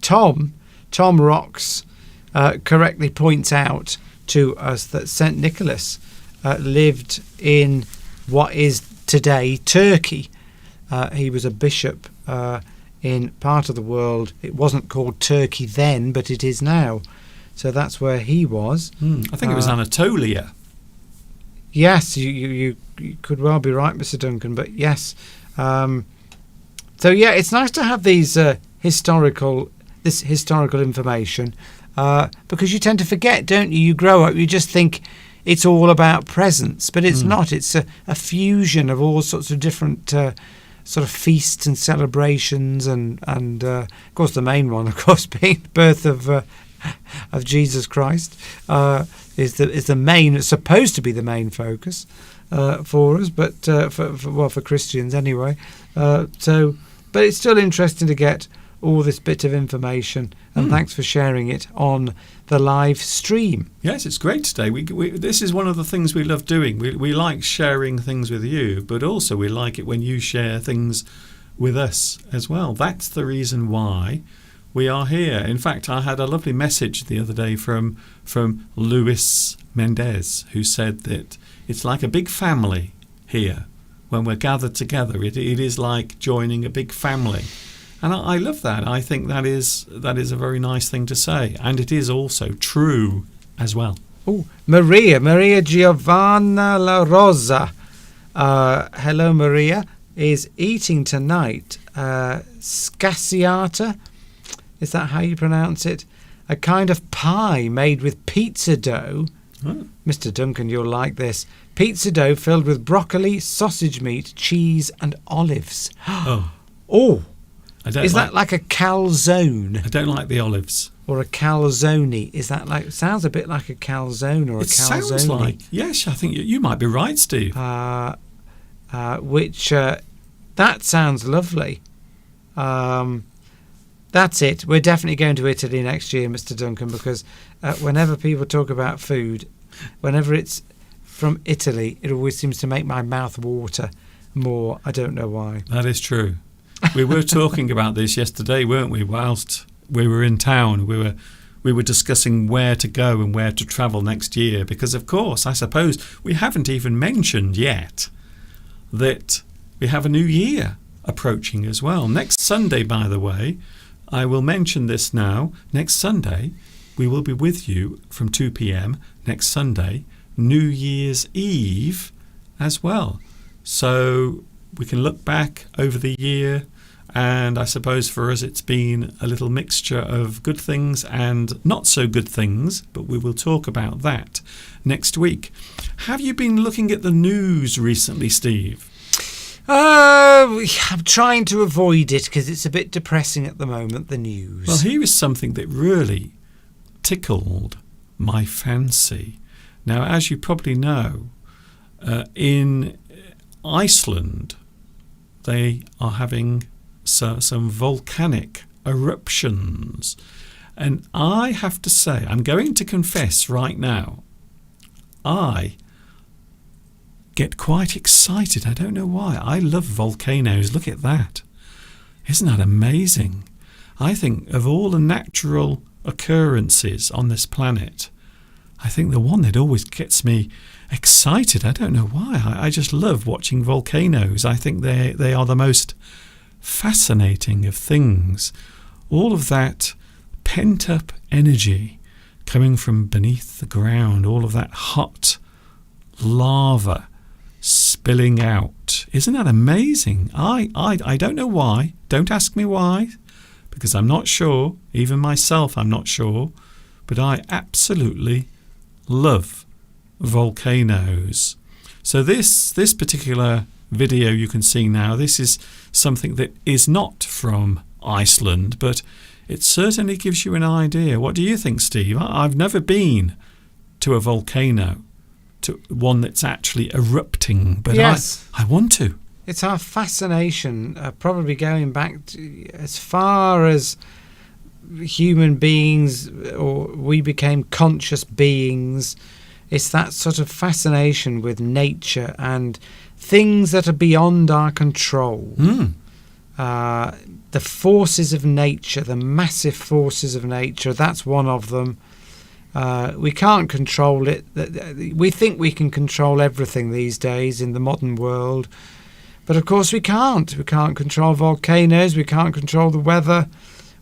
Tom Rocks correctly points out to us that St. Nicholas lived in what is today Turkey. He was a bishop in part of the world. It wasn't called Turkey then, but it is now. So that's where he was. I think it was Anatolia. Yes, you could well be right, Mr. Duncan, but yes. So yeah, it's nice to have these historical information because you tend to forget, don't you? You grow up, you just think it's all about presents, but it's not. It's a fusion of all sorts of different sort of feasts and celebrations, and of course the main one, of course, being the birth of Jesus Christ is the main. It's supposed to be the main focus for us, but for Christians anyway. But it's still interesting to get all this bit of information, and thanks for sharing it on the live stream. Yes, it's great today. This is one of the things we love doing. We like sharing things with you, but also we like it when you share things with us as well. That's the reason why we are here. In fact, I had a lovely message the other day from Luis Mendez, who said that it's like a big family here. When we're gathered together, it is like joining a big family. And I love that. I think that is a very nice thing to say. And it is also true as well. Oh, Maria Giovanna La Rosa. Hello, Maria. Is eating tonight scasciata. Is that how you pronounce it? A kind of pie made with pizza dough. Oh. Mr. Duncan, you'll like this. Pizza dough filled with broccoli, sausage meat, cheese and olives. Oh. Is that like a calzone? I don't like the olives. Or a calzone. Is that like... Sounds a bit like a calzone or a calzone. It sounds like... Yes, I think you might be right, Steve. That sounds lovely. That's it. We're definitely going to Italy next year, Mr. Duncan, because whenever people talk about food, whenever it's from Italy, it always seems to make my mouth water more. I don't know why. That is true. We were talking about this yesterday, weren't we? Whilst we were in town, we were discussing where to go and where to travel next year, because of course, I suppose we haven't even mentioned yet that we have a new year approaching as well. Next Sunday, by the way, I will mention this now. Next Sunday, we will be with you from 2 p.m. next Sunday, New Year's Eve as well. So we can look back over the year, and I suppose for us it's been a little mixture of good things and not so good things, but we will talk about that next week. Have you been looking at the news recently, Steve? I'm trying to avoid it because it's a bit depressing at the moment, the news. Well, here is something that really tickled my fancy. Now, as you probably know, in Iceland, they are having some volcanic eruptions. And I have to say, I'm going to confess right now, I get quite excited. I don't know why. I love volcanoes. Look at that. Isn't that amazing? I think of all the natural occurrences on this planet, I think the one that always gets me excited, I don't know why. I just love watching volcanoes. I think they are the most fascinating of things. All of that pent-up energy coming from beneath the ground, all of that hot lava spilling out. Isn't that amazing? I don't know why. Don't ask me why, because I'm not sure. Even myself, I'm not sure. But I absolutely love volcanoes. So this particular video you can see now, this is something that is not from Iceland, but it certainly gives you an idea. What do you think, Steve? I've never been to a volcano, to one that's actually erupting. But Yes. I want to. It's our fascination, probably going back as far as human beings, or we became conscious beings. It's that sort of fascination with nature and things that are beyond our control. The forces of nature, the massive forces of nature, that's one of them. We can't control it. We think we can control everything these days in the modern world. But of course we can't. We can't control volcanoes. We can't control the weather.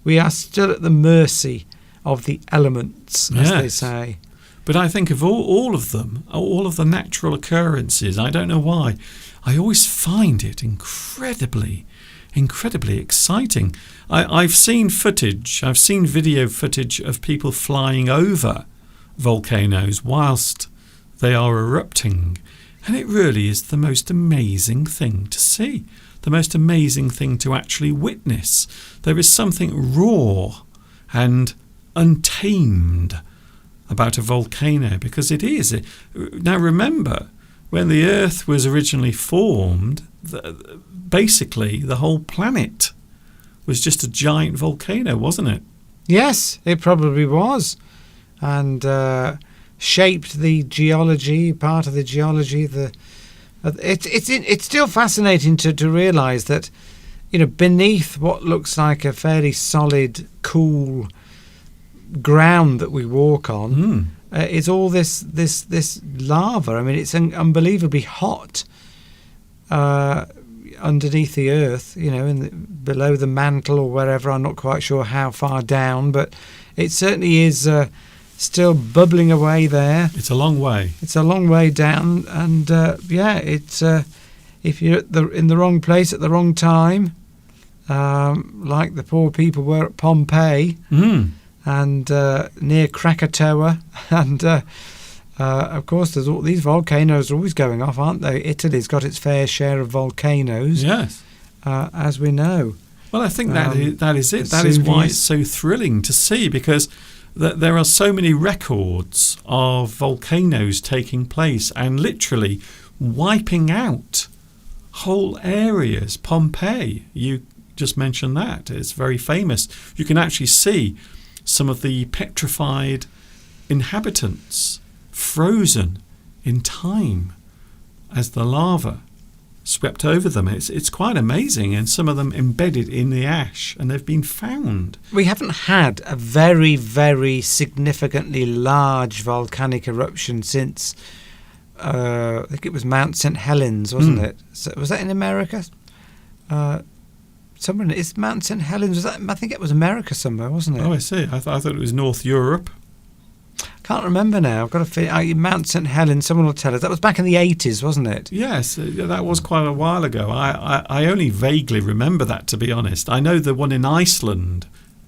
We are still at the mercy of the elements, as they say. But I think of all of them, all of the natural occurrences, I don't know why, I always find it incredibly exciting. I've seen video footage of people flying over volcanoes whilst they are erupting. And it really is the most amazing thing to see, the most amazing thing to actually witness. There is something raw and untamed about a volcano, because it is. Now remember, when the Earth was originally formed, basically the whole planet was just a giant volcano, wasn't it? Yes, it probably was. And shaped the geology, part of the geology. It's still fascinating to realise that, beneath what looks like a fairly solid, cool ground that we walk on, is all this lava. I mean, it's unbelievably hot underneath the earth. Below the mantle or wherever. I'm not quite sure how far down, but it certainly is. Still bubbling away there. It's a long way. It's a long way down, and it's if you're in the wrong place at the wrong time, like the poor people were at Pompeii and near Krakatoa, and of course there's all these volcanoes are always going off, aren't they? Italy's got its fair share of volcanoes, yes, as we know. Well, I think that is it. That is why it's so thrilling to see, because there are so many records of volcanoes taking place and literally wiping out whole areas. Pompeii, you just mentioned that. It's very famous. You can actually see some of the petrified inhabitants frozen in time as the lava swept over them. It's quite amazing, and some of them embedded in the ash, and they've been found. We haven't had a very, very significantly large volcanic eruption since I think it was Mount St. Helens, wasn't it? So, was that in America? Somewhere is Mount St. Helens? I think it was America somewhere, wasn't it? Oh, I see. I thought it was North Europe. Can't remember now. I've got to feel Mount St. Helens. Someone will tell us. That was back in the 80s, wasn't it? Yes, that was quite a while ago. I only vaguely remember that, to be honest. I know the one in Iceland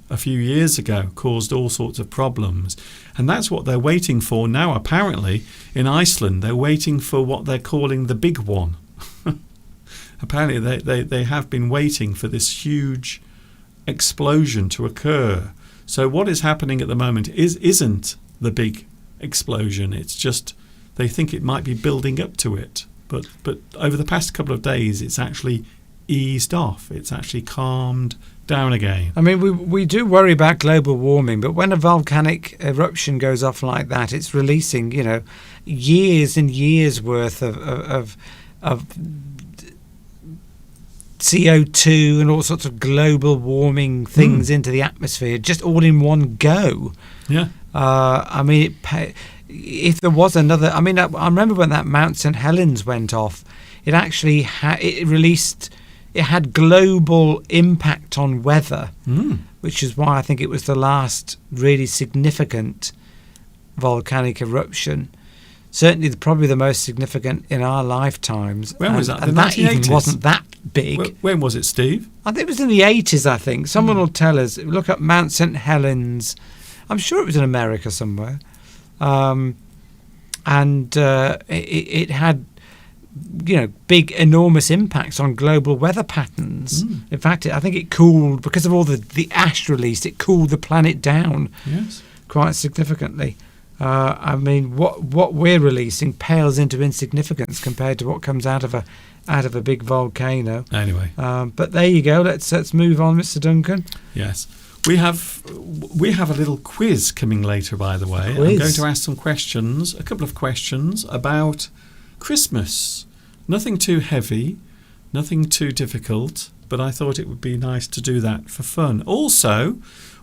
a few years ago caused all sorts of problems, and that's what they're waiting for now. Apparently, in Iceland, they're waiting for what they're calling the big one. Apparently, they have been waiting for this huge explosion to occur. So what is happening at the moment isn't the big explosion. It's just they think it might be building up to it. But over the past couple of days, it's actually eased off. It's actually calmed down again. I mean, we do worry about global warming, but when a volcanic eruption goes off like that, it's releasing, years and years worth of CO2 and all sorts of global warming things into the atmosphere, just all in one go. Yeah. I mean, if there was another, I remember when that Mount St. Helens went off, it actually it had global impact on weather, which is why I think it was the last really significant volcanic eruption. Certainly, probably the most significant in our lifetimes. When was that? And that even wasn't that big. When was it, Steve? I think it was in the 80s, I think. Someone will tell us. Look up Mount St. Helens. I'm sure it was in America somewhere. It had, big, enormous impacts on global weather patterns. In fact, I think it cooled, because of all the ash released, it cooled the planet down Yes. quite significantly. I mean, what we're releasing pales into insignificance compared to what comes out of a big volcano. Anyway. But there you go. Let's move on, Mr. Duncan. Yes. We have a little quiz coming later, by the way. Quiz. I'm going to ask a couple of questions about Christmas. Nothing too heavy, nothing too difficult, but I thought it would be nice to do that for fun. Also,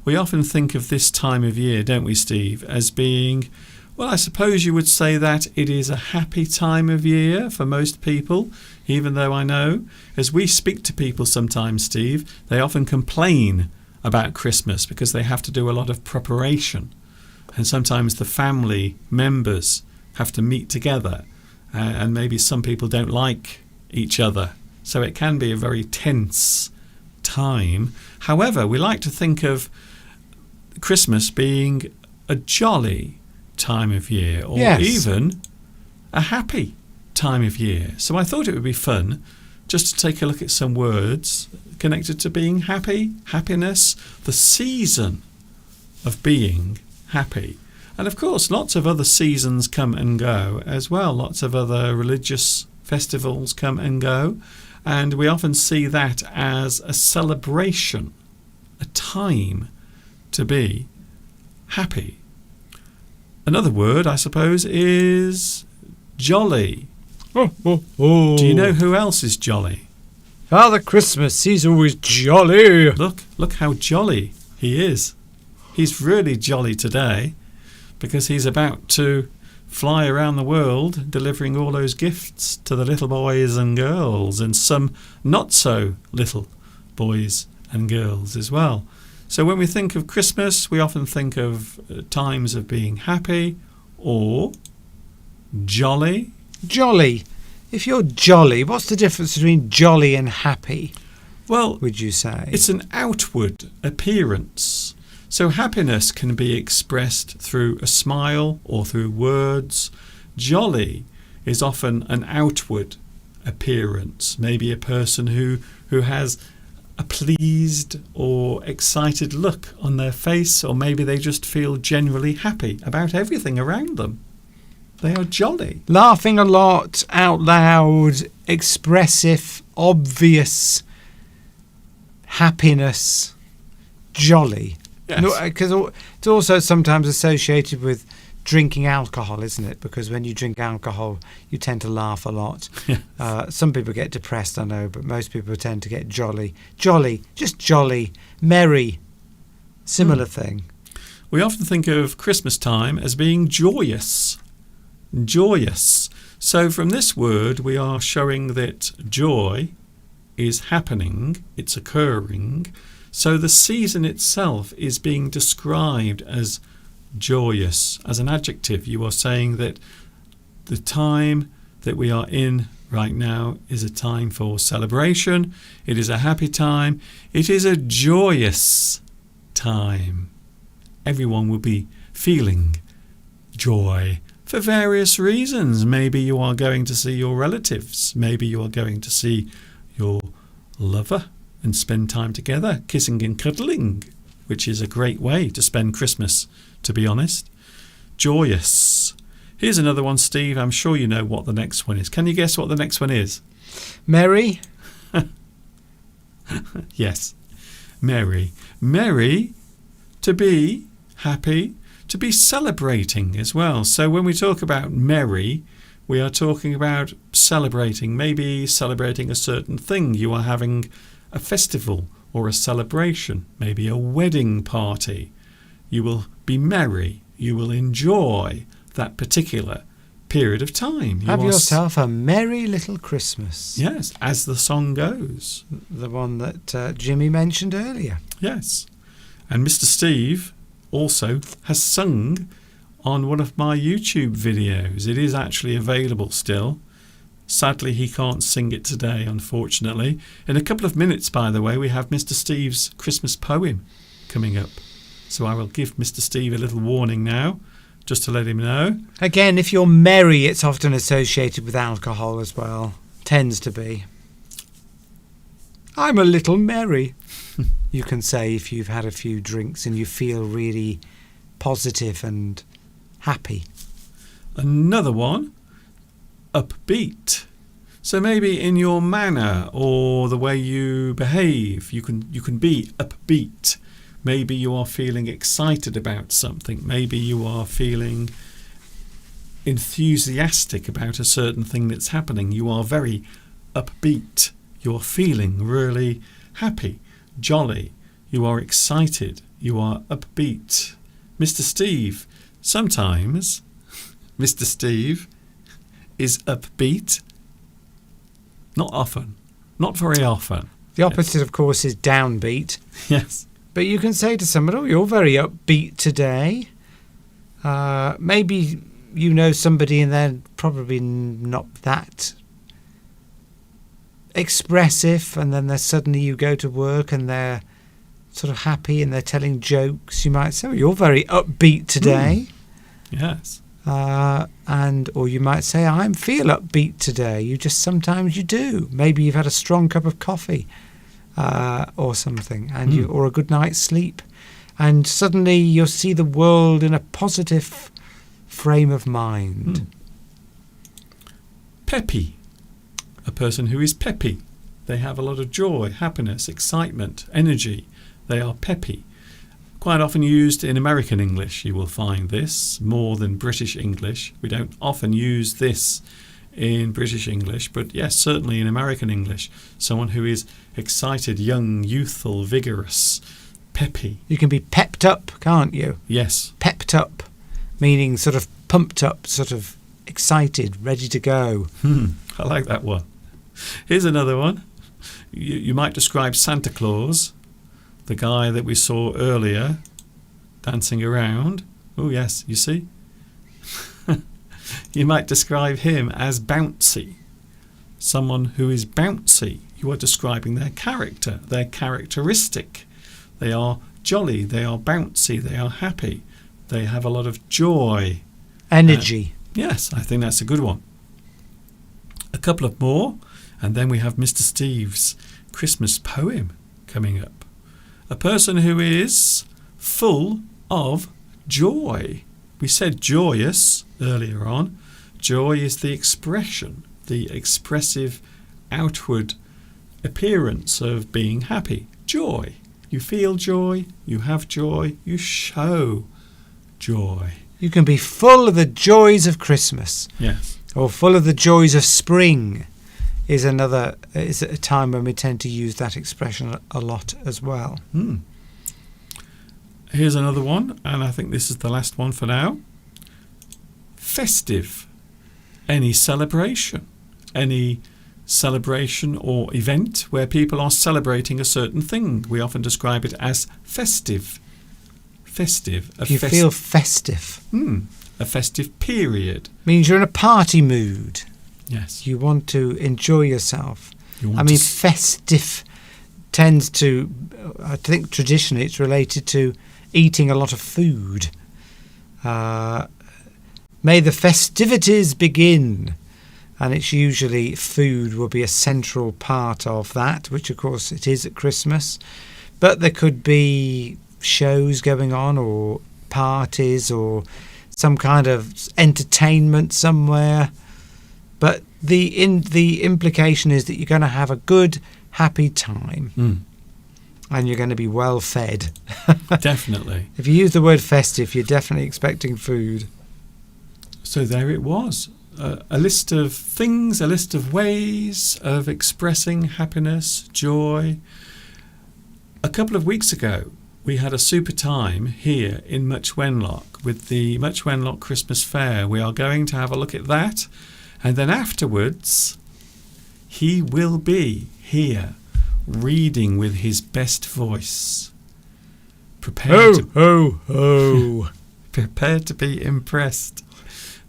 we often think of this time of year, don't we, Steve, as being, well, I suppose you would say that it is a happy time of year for most people, even though I know, as we speak to people sometimes, Steve, they often complain about Christmas because they have to do a lot of preparation. And sometimes the family members have to meet together, and maybe some people don't like each other. So it can be a very tense time. However, we like to think of Christmas being a jolly time of year, or even a happy time of year. So I thought it would be fun just to take a look at some words connected to being happy, happiness, the season of being happy. And of course, lots of other seasons come and go as well. Lots of other religious festivals come and go. And we often see that as a celebration, a time to be happy. Another word, I suppose, is jolly. Oh, oh, oh. Do you know who else is jolly? Father Christmas, he's always jolly. Look how jolly he is. He's really jolly today because he's about to fly around the world delivering all those gifts to the little boys and girls, and some not so little boys and girls as well. So when we think of Christmas, we often think of times of being happy or jolly. Jolly. If you're jolly, what's the difference between jolly and happy? Well, would you say? It's an outward appearance. So happiness can be expressed through a smile or through words. Jolly is often an outward appearance. Maybe a person who has a pleased or excited look on their face, or maybe they just feel generally happy about everything around them. They are jolly. Laughing a lot, out loud, expressive, obvious, happiness, jolly. Yes. Because it's also sometimes associated with drinking alcohol, isn't it? Because when you drink alcohol, you tend to laugh a lot. Yes. Some people get depressed, I know, but most people tend to get jolly. Jolly, just jolly, merry, similar thing. We often think of Christmas time as being joyous. Joyous. So from this word, we are showing that joy is happening, it's occurring. So the season itself is being described as joyous. As an adjective, you are saying that the time that we are in right now is a time for celebration. It is a happy time. It is a joyous time. Everyone will be feeling joy for various reasons. Maybe you are going to see your relatives. Maybe you are going to see your lover and spend time together, kissing and cuddling, which is a great way to spend Christmas, to be honest. Joyous. Here's another one, Steve. I'm sure you know what the next one is. Can you guess what the next one is? Merry? Yes. Merry. Merry, to be happy, to be celebrating as well. So when we talk about merry, we are talking about celebrating, maybe celebrating a certain thing. You are having a festival or a celebration, maybe a wedding party. You will be merry. You will enjoy that particular period of time. Have yourself a merry little Christmas. Yes, as the song goes. The one that Jimmy mentioned earlier. Yes. And Mr. Steve also has sung on one of my YouTube videos. It is actually available still. Sadly, he can't sing it today, unfortunately. In a couple of minutes, by the way, we have Mr. Steve's Christmas poem coming up. So I will give Mr. Steve a little warning now, just to let him know. Again, if you're merry, it's often associated with alcohol as well. Tends to be. I'm a little merry. You can say if you've had a few drinks and you feel really positive and happy. Another one, upbeat. So maybe in your manner or the way you behave, you can be upbeat. Maybe you are feeling excited about something. Maybe you are feeling enthusiastic about a certain thing that's happening. You are very upbeat. You're feeling really happy, jolly. You are excited. You are upbeat. Mr. Steve, sometimes Mr. Steve is upbeat. Not often. Not very often. The opposite, of course, is downbeat. Yes. But you can say to someone, oh, you're very upbeat today. Maybe you know somebody and they're probably not that expressive, and then suddenly you go to work and they're sort of happy and they're telling jokes. You might say, oh, you're very upbeat today. Yes. Or you might say, I feel upbeat today. Sometimes you do. Maybe you've had a strong cup of coffee or something, and or a good night's sleep, and suddenly you'll see the world in a positive frame of mind. Peppy. A person who is peppy. They have a lot of joy, happiness, excitement, energy. They are peppy. Quite often used in American English, you will find this more than British English. We don't often use this in British English, but yes, certainly in American English. Someone who is excited, young, youthful, vigorous, peppy. You can be pepped up, can't you? Yes. Pepped up, meaning sort of pumped up, sort of excited, ready to go. I like that one. Here's another one. You might describe Santa Claus, the guy that we saw earlier, dancing around. Oh, yes, you see? You might describe him as bouncy. Someone who is bouncy. You are describing their character, their characteristic. They are jolly, they are bouncy, they are happy. They have a lot of joy. Energy. Yes, I think that's a good one. A couple of more, and then we have Mr. Steve's Christmas poem coming up. A person who is full of joy. We said joyous earlier on. Joy is the expression, the expressive outward appearance of being happy. Joy. You feel joy, you have joy, you show joy. You can be full of the joys of Christmas. Yes. Or full of the joys of spring is a time when we tend to use that expression a lot as well. Here's another one, and I think this is the last one for now. Festive. Any celebration or event where people are celebrating a certain thing. We often describe it as festive. Festive. You feel festive. A festive period. Means you're in a party mood. Yes. You want to enjoy yourself. You festive tends to, I think traditionally it's related to eating a lot of food. May the festivities begin. And it's usually food will be a central part of that, which of course it is at Christmas. But there could be shows going on or parties or some kind of entertainment somewhere. But the implication is that you're going to have a good, happy time. And you're going to be well fed. Definitely. If you use the word festive, you're definitely expecting food. So there it was. A list of things, a list of ways of expressing happiness, joy. A couple of weeks ago, we had a super time here in Much Wenlock with the Much Wenlock Christmas Fair. We are going to have a look at that. And then afterwards, he will be here reading with his best voice. Prepared to be impressed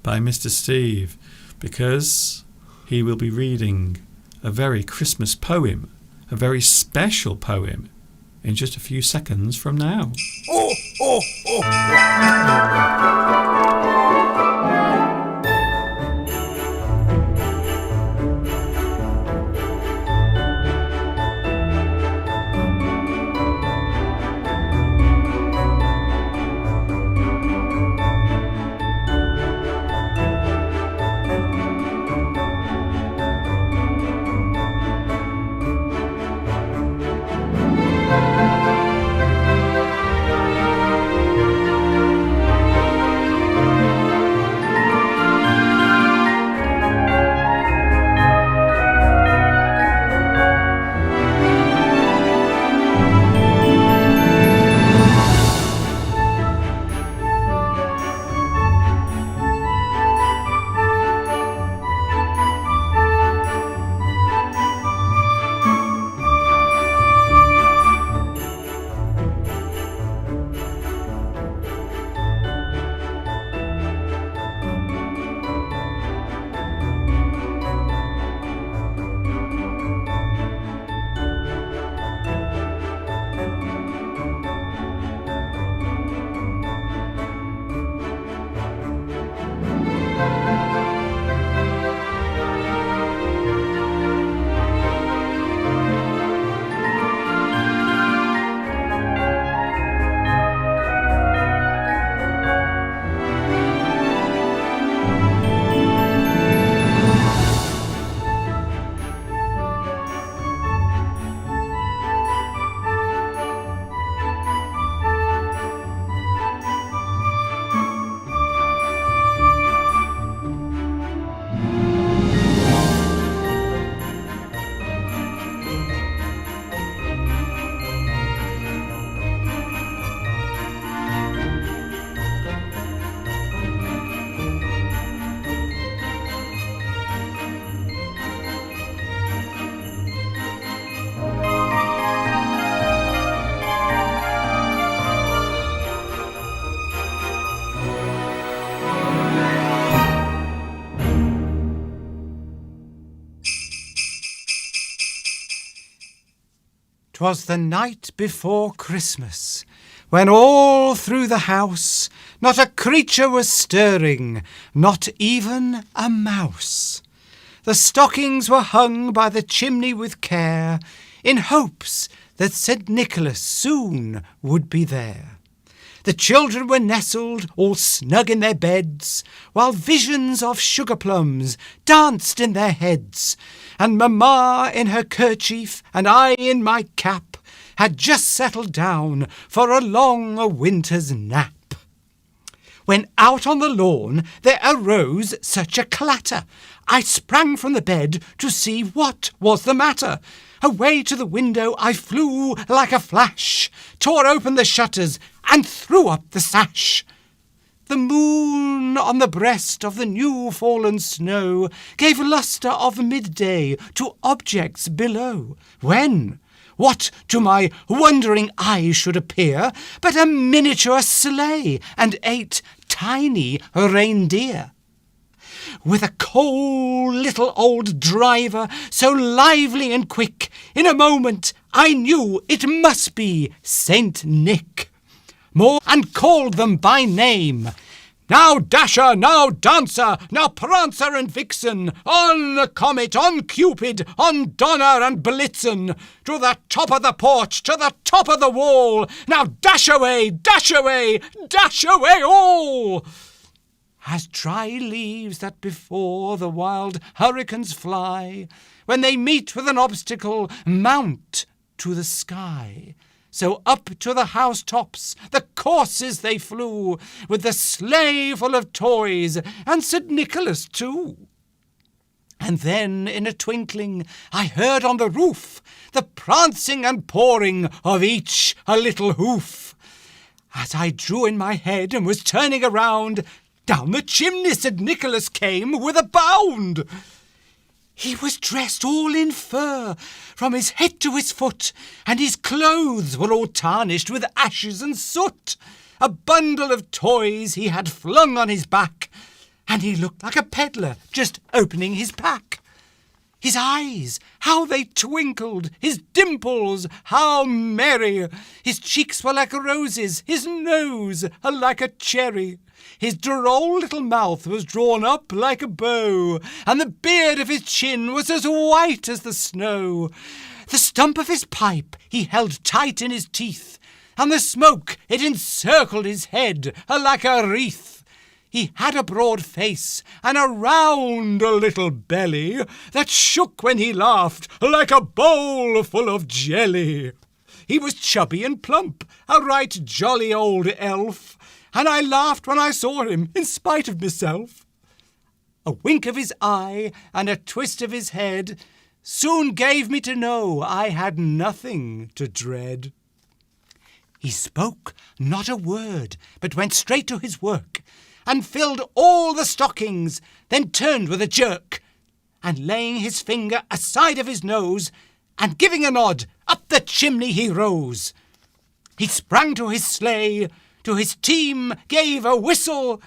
by Mr. Steve, because he will be reading a very Christmas poem, a very special poem, in just a few seconds from now. 'Twas the night before Christmas, when all through the house not a creature was stirring, not even a mouse. The stockings were hung by the chimney with care, in hopes that St. Nicholas soon would be there. The children were nestled all snug in their beds, while visions of sugar plums danced in their heads, and Mamma in her kerchief and I in my cap had just settled down for a long winter's nap. When out on the lawn there arose such a clatter, I sprang from the bed to see what was the matter. Away to the window I flew like a flash, tore open the shutters and threw up the sash. The moon on the breast of the new-fallen snow gave lustre of midday to objects below, when what to my wondering eye should appear but a miniature sleigh and 8 tiny reindeer. With a cold little old driver, so lively and quick, in a moment I knew it must be Saint Nick. More and called them by name. Now Dasher, now Dancer, now Prancer and Vixen, on Comet, on Cupid, on Donner and Blitzen, to the top of the porch, to the top of the wall, now dash away, dash away, dash away all! As dry leaves that before the wild hurricanes fly, when they meet with an obstacle, mount to the sky. So up to the housetops the courses they flew, with the sleigh full of toys, and St. Nicholas too. And then in a twinkling I heard on the roof the prancing and pawing of each a little hoof. As I drew in my head and was turning around, down the chimney St. Nicholas came with a bound. He was dressed all in fur, from his head to his foot, and his clothes were all tarnished with ashes and soot. A bundle of toys he had flung on his back, and he looked like a peddler just opening his pack. His eyes, how they twinkled, his dimples, how merry! His cheeks were like roses, his nose like a cherry. His droll little mouth was drawn up like a bow, and the beard of his chin was as white as the snow. The stump of his pipe he held tight in his teeth, and the smoke it encircled his head like a wreath. He had a broad face and a round little belly that shook when he laughed like a bowl full of jelly. He was chubby and plump, a right jolly old elf, and I laughed when I saw him in spite of myself. A wink of his eye and a twist of his head soon gave me to know I had nothing to dread. He spoke not a word, but went straight to his work, and filled all the stockings, then turned with a jerk, and laying his finger aside of his nose, and giving a nod, up the chimney he rose. He sprang to his sleigh, to his team gave a whistle,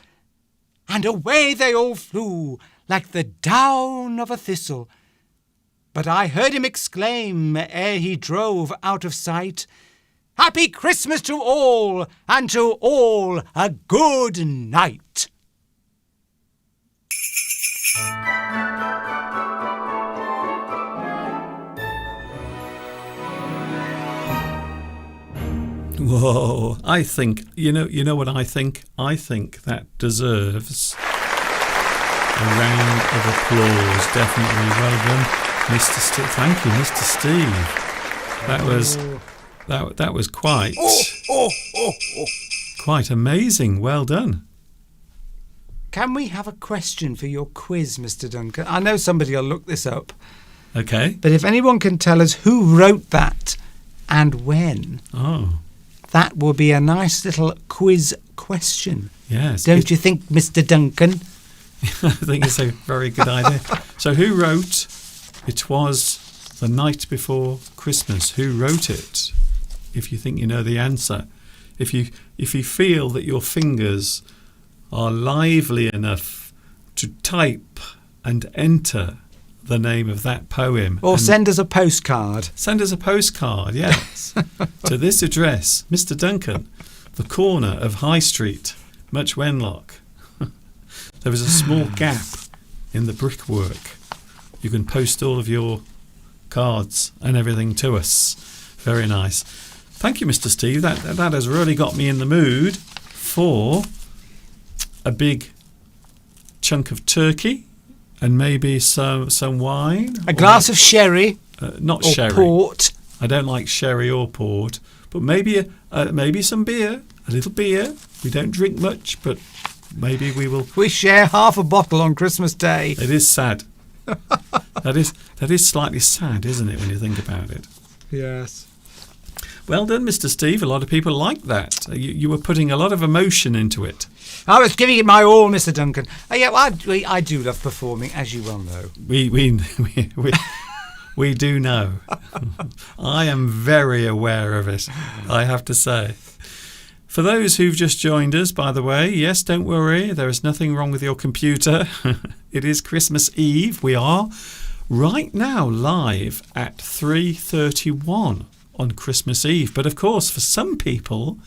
and away they all flew like the down of a thistle. But I heard him exclaim, ere he drove out of sight, "Happy Christmas to all, and to all a good night." Whoa, I think, you know what I think? I think that deserves a round of applause, definitely. Well done, Mr. Steve. Thank you, Mr. Steve. That was quite amazing. Well done. Can we have a question for your quiz, Mr. Duncan? I know somebody will look this up. Okay. But if anyone can tell us who wrote that and when, that will be a nice little quiz question. Yes. Don't you think, Mr. Duncan? I think it's a very good idea. So who wrote "It Was the Night Before Christmas"? Who wrote it? If you think you know the answer. If you feel that your fingers are lively enough to type and enter the name of that poem. Or And send us a postcard. send us a postcard, yes, to this address, Mr. Duncan, the corner of High Street, Much Wenlock. There was a small gap in the brickwork. You can post all of your cards and everything to us. Very nice. Thank you, Mr. Steve. That has really got me in the mood for a big chunk of turkey and maybe some wine. A glass of sherry Not or sherry. port. I don't like sherry or port, but maybe maybe some beer, a little beer. We don't drink much, but maybe we will. We share half a bottle on Christmas Day. It is sad. that is slightly sad, isn't it, when you think about it? Yes. Well done, Mr. Steve. A lot of people like that. You were putting a lot of emotion into it. I was giving it my all, Mr. Duncan. Yeah, I do love performing, as you well know. We do know. I am very aware of it, I have to say. For those who've just joined us, by the way, yes, don't worry. There is nothing wrong with your computer. It is Christmas Eve. We are right now live at 3:31 on Christmas Eve. But of course, for some people,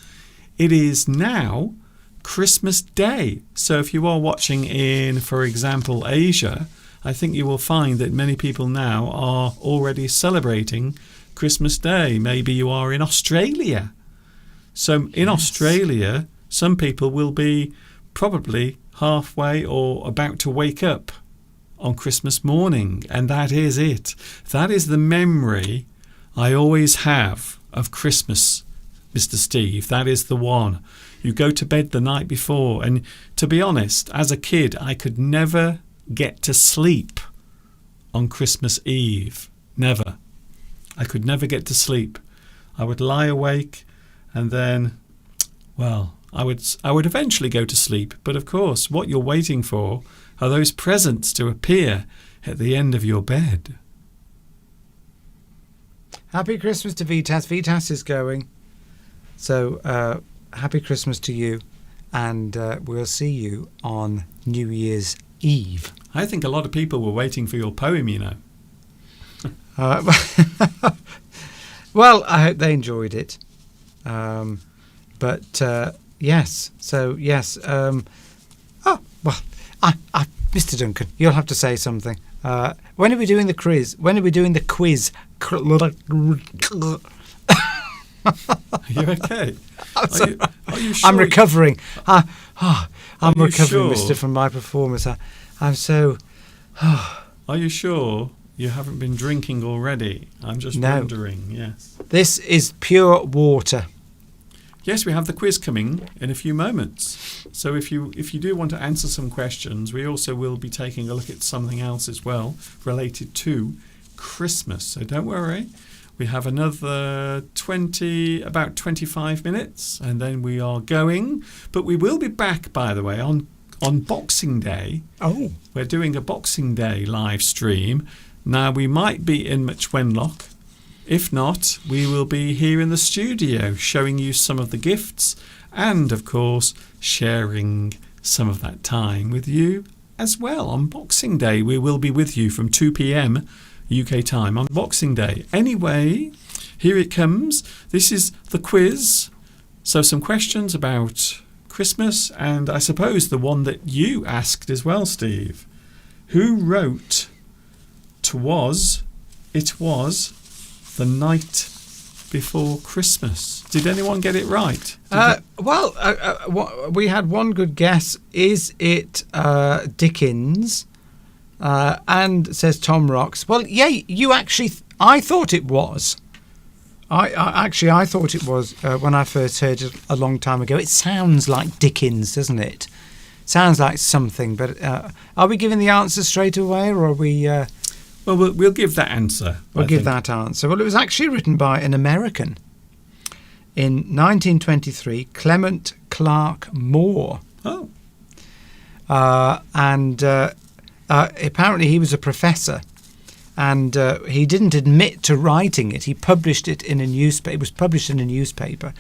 it is now Christmas Day. So if you are watching in, for example, Asia, I think you will find that many people now are already celebrating Christmas Day. Maybe you are in Australia. So in Australia, some people will be probably halfway or about to wake up on Christmas morning. And that is it. That is the memory I always have of Christmas, Mr. Steve. That is the one. You go to bed the night before. And to be honest, as a kid, I could never get to sleep on Christmas Eve. Never. I could never get to sleep. I would lie awake and then, well, I would eventually go to sleep. But of course, what you're waiting for are those presents to appear at the end of your bed. Happy Christmas to Vitas. Vitas is going. So, happy Christmas to you. And we'll see you on New Year's Eve. I think a lot of people were waiting for your poem, you know. Well, I hope they enjoyed it. Yes. So, yes. Mr. Duncan, you'll have to say something. When are we doing the quiz? When are we doing the quiz? Are you okay? Are you sure? I'm recovering. I'm you recovering, sure? Mister, from my performance. I'm so... Are you sure you haven't been drinking already? I'm just wondering, yes. This is pure water. Yes, we have the quiz coming in a few moments. So if you do want to answer some questions, we also will be taking a look at something else as well related to Christmas. So don't worry. We have another about 25 minutes and then we are going. But we will be back, by the way, on Boxing Day. Oh. We're doing a Boxing Day live stream. Now, we might be in Much Wenlock. If not, we will be here in the studio showing you some of the gifts and, of course, sharing some of that time with you as well. On Boxing Day, we will be with you from 2 p.m. UK time on Boxing Day. Anyway, here it comes. This is the quiz. So some questions about Christmas and I suppose the one that you asked as well, Steve. Who wrote It was the Night Before Christmas? Did anyone get it right? We had one good guess. Is it Dickens? And says Tom Rocks. Well, yeah, you actually... I thought it was. I thought it was when I first heard it a long time ago. It sounds like Dickens, doesn't it? Sounds like something. But are we giving the answer straight away, or are we... Well, we'll give that answer. We'll give that answer. Well, it was actually written by an American in 1923, Clement Clark Moore. Oh. Apparently he was a professor, and he didn't admit to writing it. He published it in a newspaper. It was published in a newspaper.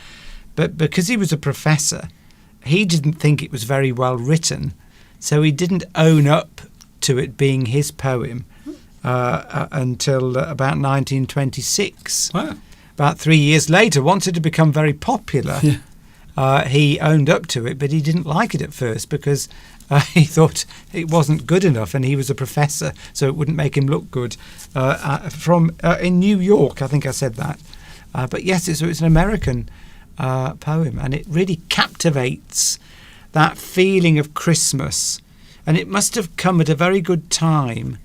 But because he was a professor, he didn't think it was very well written, so he didn't own up to it being his poem. until about 1926. Wow. About 3 years later, once it had become very popular, he owned up to it, but he didn't like it at first because he thought it wasn't good enough, and he was a professor, so it wouldn't make him look good. In New York, I think I said that. But yes, it's an American poem, and it really captivates that feeling of Christmas. And it must have come at a very good time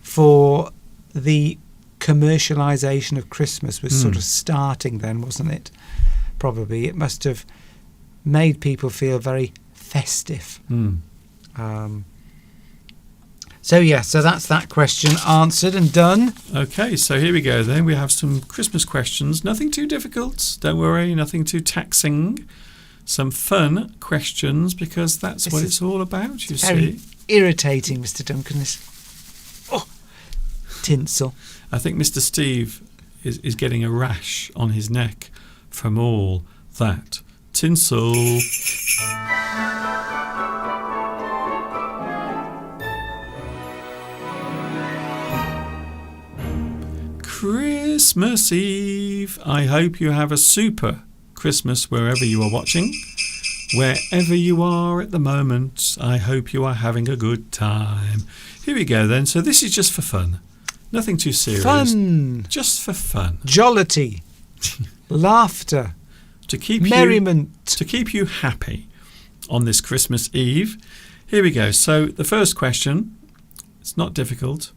for the commercialisation of Christmas was sort of starting then, wasn't it? Probably. It must have made people feel very festive. So that's that question answered and done. Okay, so here we go then. We have some Christmas questions. Nothing too difficult, don't worry, nothing too taxing. Some fun questions, because that's what it's all about, you very see. Irritating, Mr. Duncan. Tinsel. I think Mr. Steve is getting a rash on his neck from all that tinsel. Christmas Eve. I hope you have a super Christmas wherever you are watching. Wherever you are at the moment, I hope you are having a good time. Here we go then. So this is just for fun. Nothing too serious. Fun. Just for fun. Jollity. Laughter. To keep merriment. To keep you happy on this Christmas Eve. Here we go. So the first question, it's not difficult.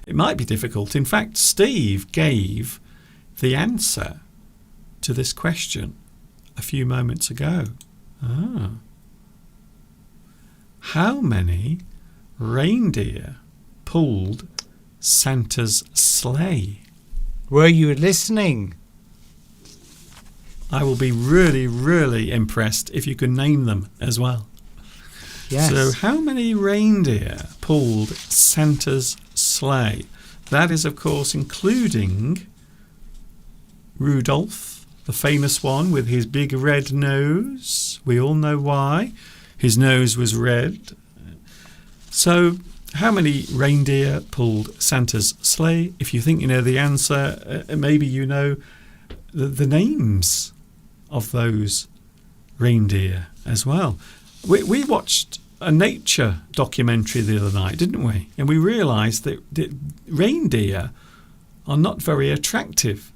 It might be difficult. In fact, Steve gave the answer to this question a few moments ago. How many reindeer pulled Santa's sleigh? Were you listening? I will be really, really impressed if you can name them as well. Yes. So how many reindeer pulled Santa's sleigh? That is, of course, including Rudolph, the famous one with his big red nose. We all know why. His nose was red. So how many reindeer pulled Santa's sleigh? If you think you know the answer, maybe you know the names of those reindeer as well. We watched a nature documentary the other night, didn't we? And we realised that reindeer are not very attractive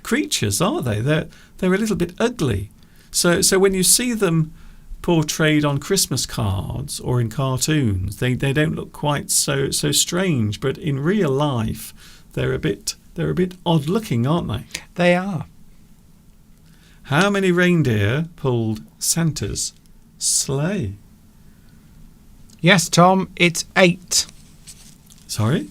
creatures, are they? They're a little bit ugly. So when you see them portrayed on Christmas cards or in cartoons, they don't look quite so strange. But in real life, they're a bit odd looking, aren't they? They are. How many reindeer pulled Santa's sleigh? Yes, Tom, it's 8. Sorry?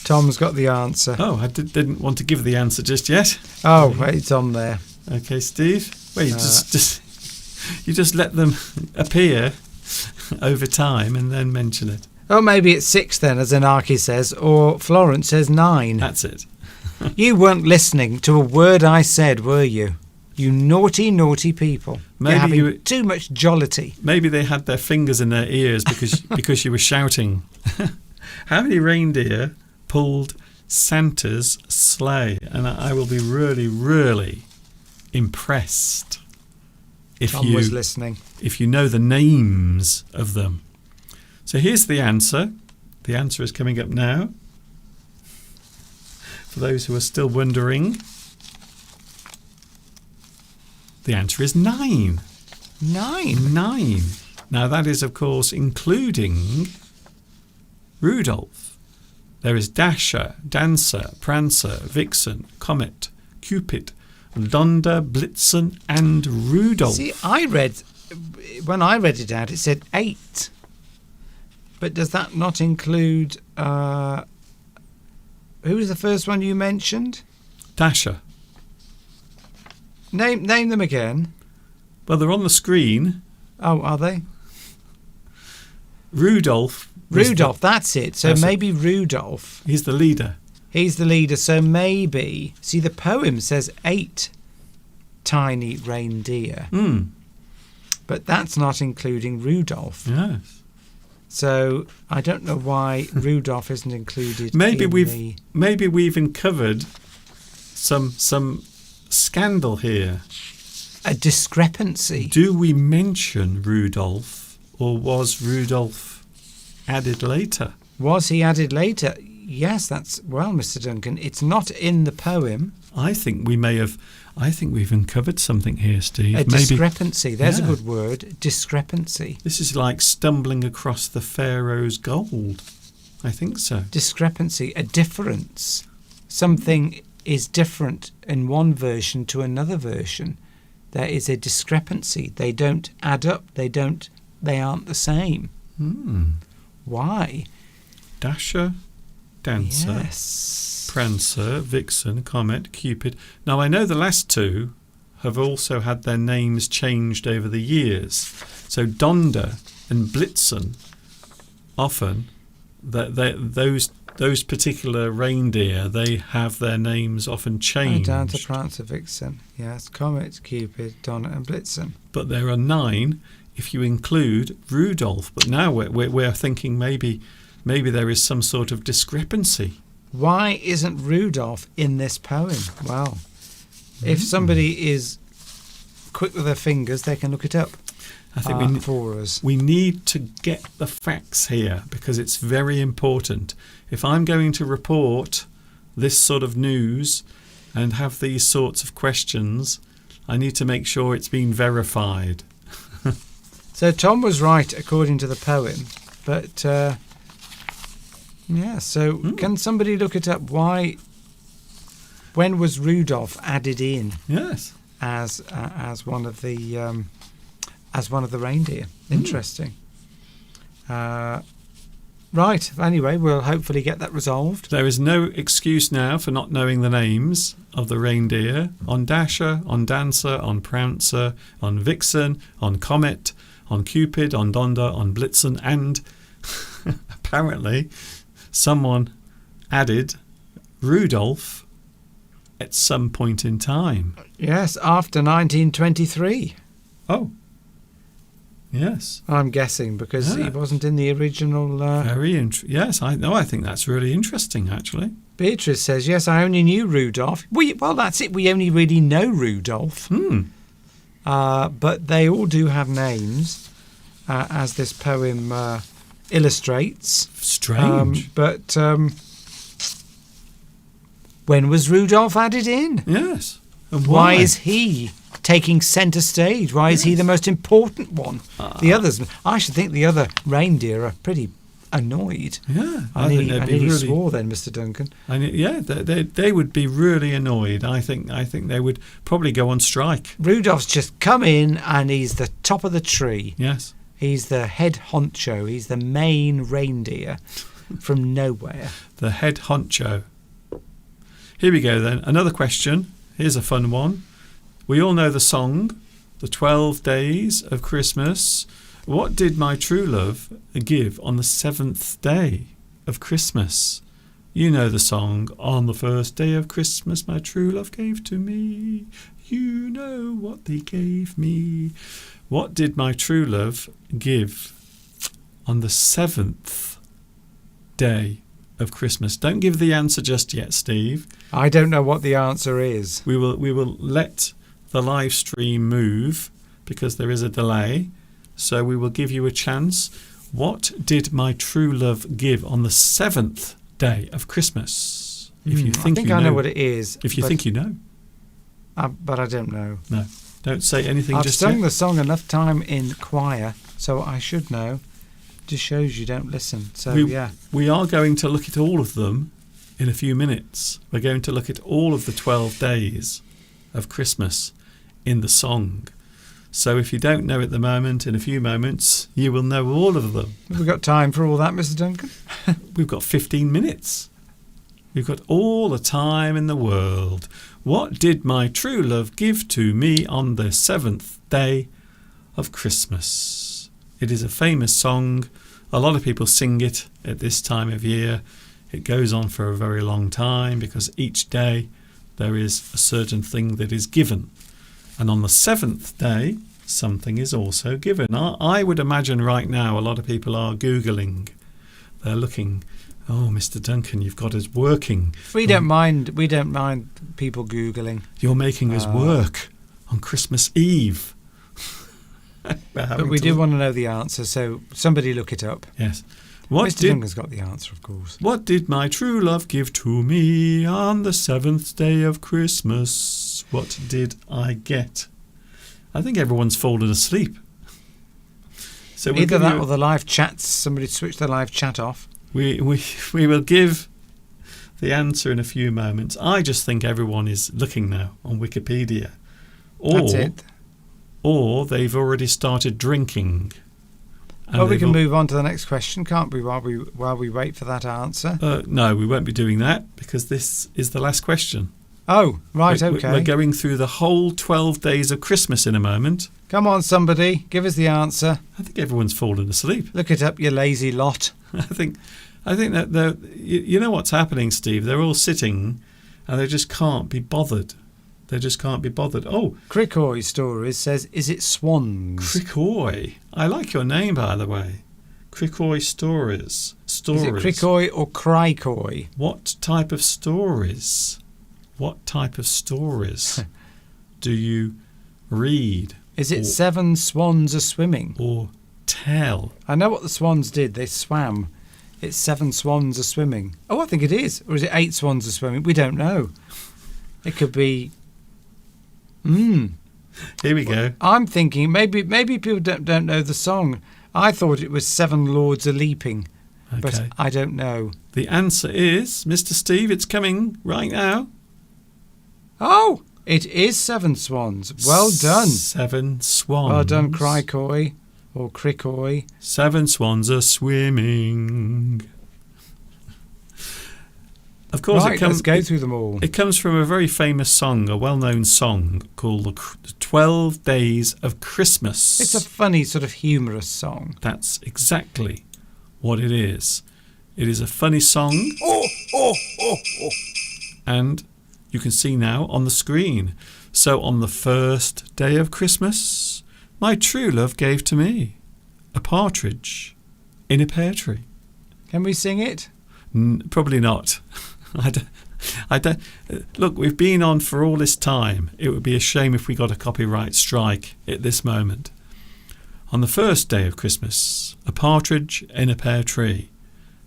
Tom's got the answer. Oh, I didn't want to give the answer just yet. Oh, it's on there. Okay, Steve. Well, you just let them appear over time and then mention it. Oh, maybe it's 6 then, as Anarchy says, or Florence says 9. That's it. You weren't listening to a word I said, were you? You naughty, naughty people. Maybe You're having too much jollity. Maybe they had their fingers in their ears because you were shouting. How many reindeer pulled Santa's sleigh? And I will be really, really impressed if Tom was listening. If you know the names of them. So here's the answer. The answer is coming up now. For those who are still wondering, the answer is 9. 9? 9. Now that is, of course, including Rudolph. There is Dasher, Dancer, Prancer, Vixen, Comet, Cupid, Donder, Blitzen and Rudolph. See, when I read it out, it said 8. But does that not include... who was the first one you mentioned? Dasher. Name them again. Well, they're on the screen. Oh, are they? Rudolph. That's it. So maybe Rudolph. He's the leader. He's the leader. So maybe... See, the poem says 8 tiny reindeer. But that's not including Rudolph. Yes. So I don't know why Rudolph isn't included. Maybe we've uncovered some scandal here. A discrepancy. Do we mention Rudolph, or was Rudolph added later? Was he added later? Yes, well, Mr. Duncan. It's not in the poem. I think we've uncovered something here, Steve. A discrepancy. There's Yeah. a good word. Discrepancy. This is like stumbling across the Pharaoh's gold. I think so. Discrepancy. A difference. Something is different in one version to another version. There is a discrepancy. They don't add up. They aren't the same. Why? Dasher, Dancer, Yes. Prancer, Vixen, Comet, Cupid. Now, I know the last two have also had their names changed over the years. So Donder and Blitzen, often, those particular reindeer, they have their names often changed. Dancer, Prancer, Vixen. Yes. Comet, Cupid, Donner and Blitzen. But there are 9 if you include Rudolph. But now we're thinking maybe there is some sort of discrepancy. Why isn't Rudolph in this poem? Well, if somebody is quick with their fingers, they can look it up. I think for us. we need to get the facts here because it's very important. If I'm going to report this sort of news and have these sorts of questions, I need to make sure it's been verified. So Tom was right according to the poem, but can somebody look it up? When was Rudolph added in? Yes. As one of the reindeer. Interesting. Right. Anyway, we'll hopefully get that resolved. There is no excuse now for not knowing the names of the reindeer. On Dasher, on Dancer, on Prancer, on Vixen, on Comet, on Cupid, on Donder, on Blitzen, and apparently someone added Rudolph at some point in time. Yes, after 1923. Oh, yes. I'm guessing because he wasn't in the original. Yes, I think that's really interesting, actually. Beatrice says, yes, I only knew Rudolph. Well, that's it. We only really know Rudolph. But they all do have names, as this poem illustrates. Strange. But when was Rudolph added in? Yes. And why is he taking centre stage? Why is he the most important one? The others, I should think the other reindeer are pretty annoyed. Yeah, I nearly swore then, Mr. Duncan. They would be really annoyed. I think they would probably go on strike. Rudolph's just come in and he's the top of the tree. Yes. He's the head honcho. He's the main reindeer from nowhere. The head honcho. Here we go then. Another question. Here's a fun one. We all know the song, The 12 Days of Christmas. What did my true love give on the 7th day of Christmas? You know the song. On the first day of Christmas, my true love gave to me. You know what they gave me. What did my true love give on the 7th day of Christmas? Don't give the answer just yet, Steve. I don't know what the answer is. We will let the live stream move because there is a delay. So we will give you a chance. What did my true love give on the 7th day of Christmas? If you think I think you I know what it is. If you think you know. But I don't know. No. Don't say anything I've just sung yet. the song enough time in choir, so I should know. Just shows you don't listen. So, We are going to look at all of them in a few minutes. We're going to look at all of the 12 days of Christmas in the song. So if you don't know at the moment, in a few moments, you will know all of them. Have we got time for all that, Mr. Duncan? We've got 15 minutes. We've got all the time in the world. What did my true love give to me on the 7th day of Christmas? It is a famous song. A lot of people sing it at this time of year. It goes on for a very long time because each day there is a certain thing that is given. And on the 7th day something is also given. I would imagine right now a lot of people are Googling. They're looking, oh, Mr. Duncan, you've got us working. We don't mind people Googling. You're making us work on Christmas Eve. But we do want to know the answer, so somebody look it up. Yes. Mr. Duncan's got the answer, of course. What did my true love give to me on the 7th day of Christmas? What did I get? I think everyone's fallen asleep. So either that or the live chats. Somebody switched the live chat off. We will give the answer in a few moments. I just think everyone is looking now on Wikipedia. That's it. Or they've already started drinking. Well, we can move on to the next question, can't we, while we wait for that answer? No, we won't be doing that because this is the last question. Oh, right, okay. We're going through the whole 12 days of Christmas in a moment. Come on, somebody, give us the answer. I think everyone's fallen asleep. Look it up, you lazy lot. I think that you know what's happening, Steve? They're all sitting and they just can't be bothered. They just can't be bothered. Oh, Crickoy Stories says, is it swans? Crickoy. I like your name, by the way. Crickoy Stories. Is it Crickoy or Crikoi? What type of stories? What type of stories do you read? Is it 7 swans are swimming? Or tell? I know what the swans did. They swam. It's 7 swans are swimming. Oh, I think it is. Or is it 8 swans are swimming? We don't know. It could be... Here we go. I'm thinking maybe people don't know the song. I thought it was 7 lords a leaping, but I don't know. The answer is, Mr. Steve, it's coming right now. Oh, it is 7 swans. Well done. 7 swans. Well done, Crikoi or Crickoy. 7 swans are swimming. Of course, right, let's go through them all. It comes from a very famous song, a well-known song called the 12 Days of Christmas. It's a funny, sort of humorous song. That's exactly what it is. It is a funny song. And you can see now on the screen. So on the first day of Christmas, my true love gave to me a partridge in a pear tree. Can we sing it? Probably not. I don't. Look, we've been on for all this time. It would be a shame if we got a copyright strike at this moment. On the first day of Christmas, a partridge in a pear tree.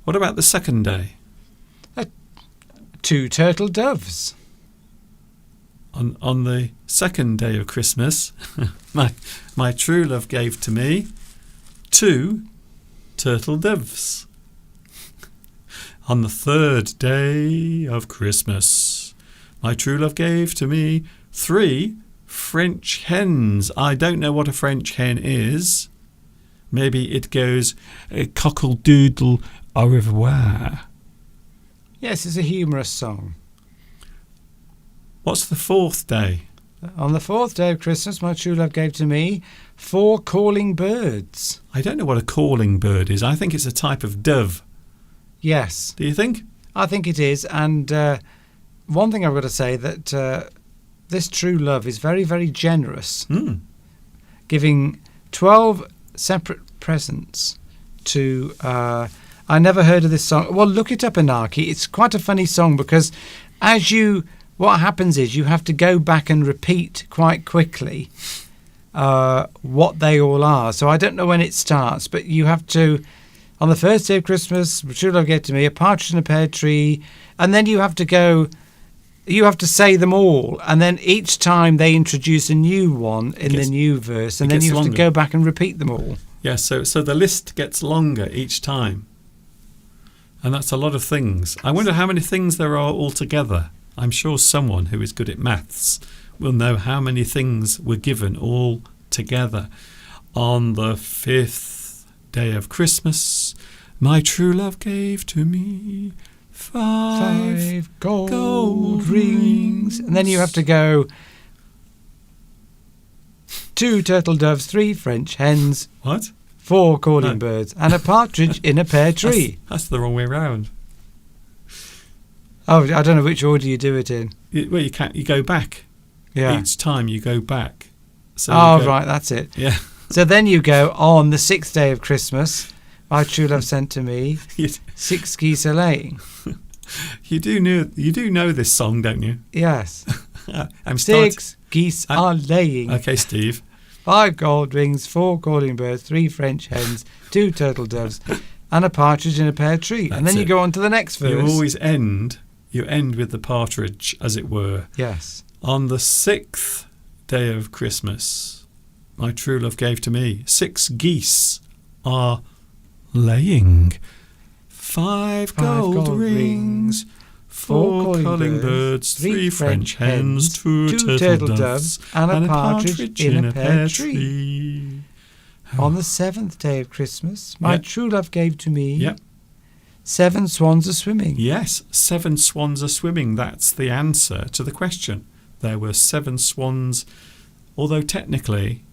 What about the second day? 2 turtle doves. On the second day of Christmas, my true love gave to me 2 turtle doves. On the third day of Christmas, my true love gave to me 3 French hens. I don't know what a French hen is. Maybe it goes cockle-doodle au revoir. Yes, it's a humorous song. What's the 4th day? On the 4th day of Christmas, my true love gave to me 4 calling birds. I don't know what a calling bird is. I think it's a type of dove. Yes. Do you think? I think it is. And one thing I've got to say, that this true love is very, very generous, giving 12 separate presents to... I never heard of this song. Well, look it up, Anarchy. It's quite a funny song because what happens is you have to go back and repeat quite quickly what they all are. So I don't know when it starts, but you have to... On the first day of Christmas, true love gave to me a partridge in a pear tree, and then you have to say them all, and then each time they introduce a new one in the new verse, and then you have to go back and repeat them all. Yes, so the list gets longer each time, and that's a lot of things. I wonder how many things there are altogether. I'm sure someone who is good at maths will know how many things were given all together. On the 5th day of Christmas, my true love gave to me 5 gold rings. And then you have to go 2 turtle doves, 3 French hens. What? 4 calling birds and a partridge in a pear tree. That's the wrong way round. Oh, I don't know which order you do it in. Well, you go back. Yeah. Each time you go back So Oh, you go- right, that's it. Yeah. So then you go on the 6th day of Christmas. My true love sent to me You, 6 geese a laying. you do know this song, don't you? Yes. I'm starting. 6 geese I'm- are laying. Okay, Steve. 5 gold rings, 4 calling birds, 3 French hens, 2 turtle doves, and a partridge in a pear tree. And That's then you it. go on to the next verse. You always end with the partridge, as it were. Yes. On the 6th day of Christmas, my true love gave to me 6 geese are laying. 5 gold rings, 4 calling birds, 3 French hens, 2 turtle doves, and a partridge in a pear tree. On the 7th day of Christmas, my Yep. true love gave to me Yep. 7 swans are swimming. Yes, 7 swans are swimming. That's the answer to the question. There were 7 swans, although technically,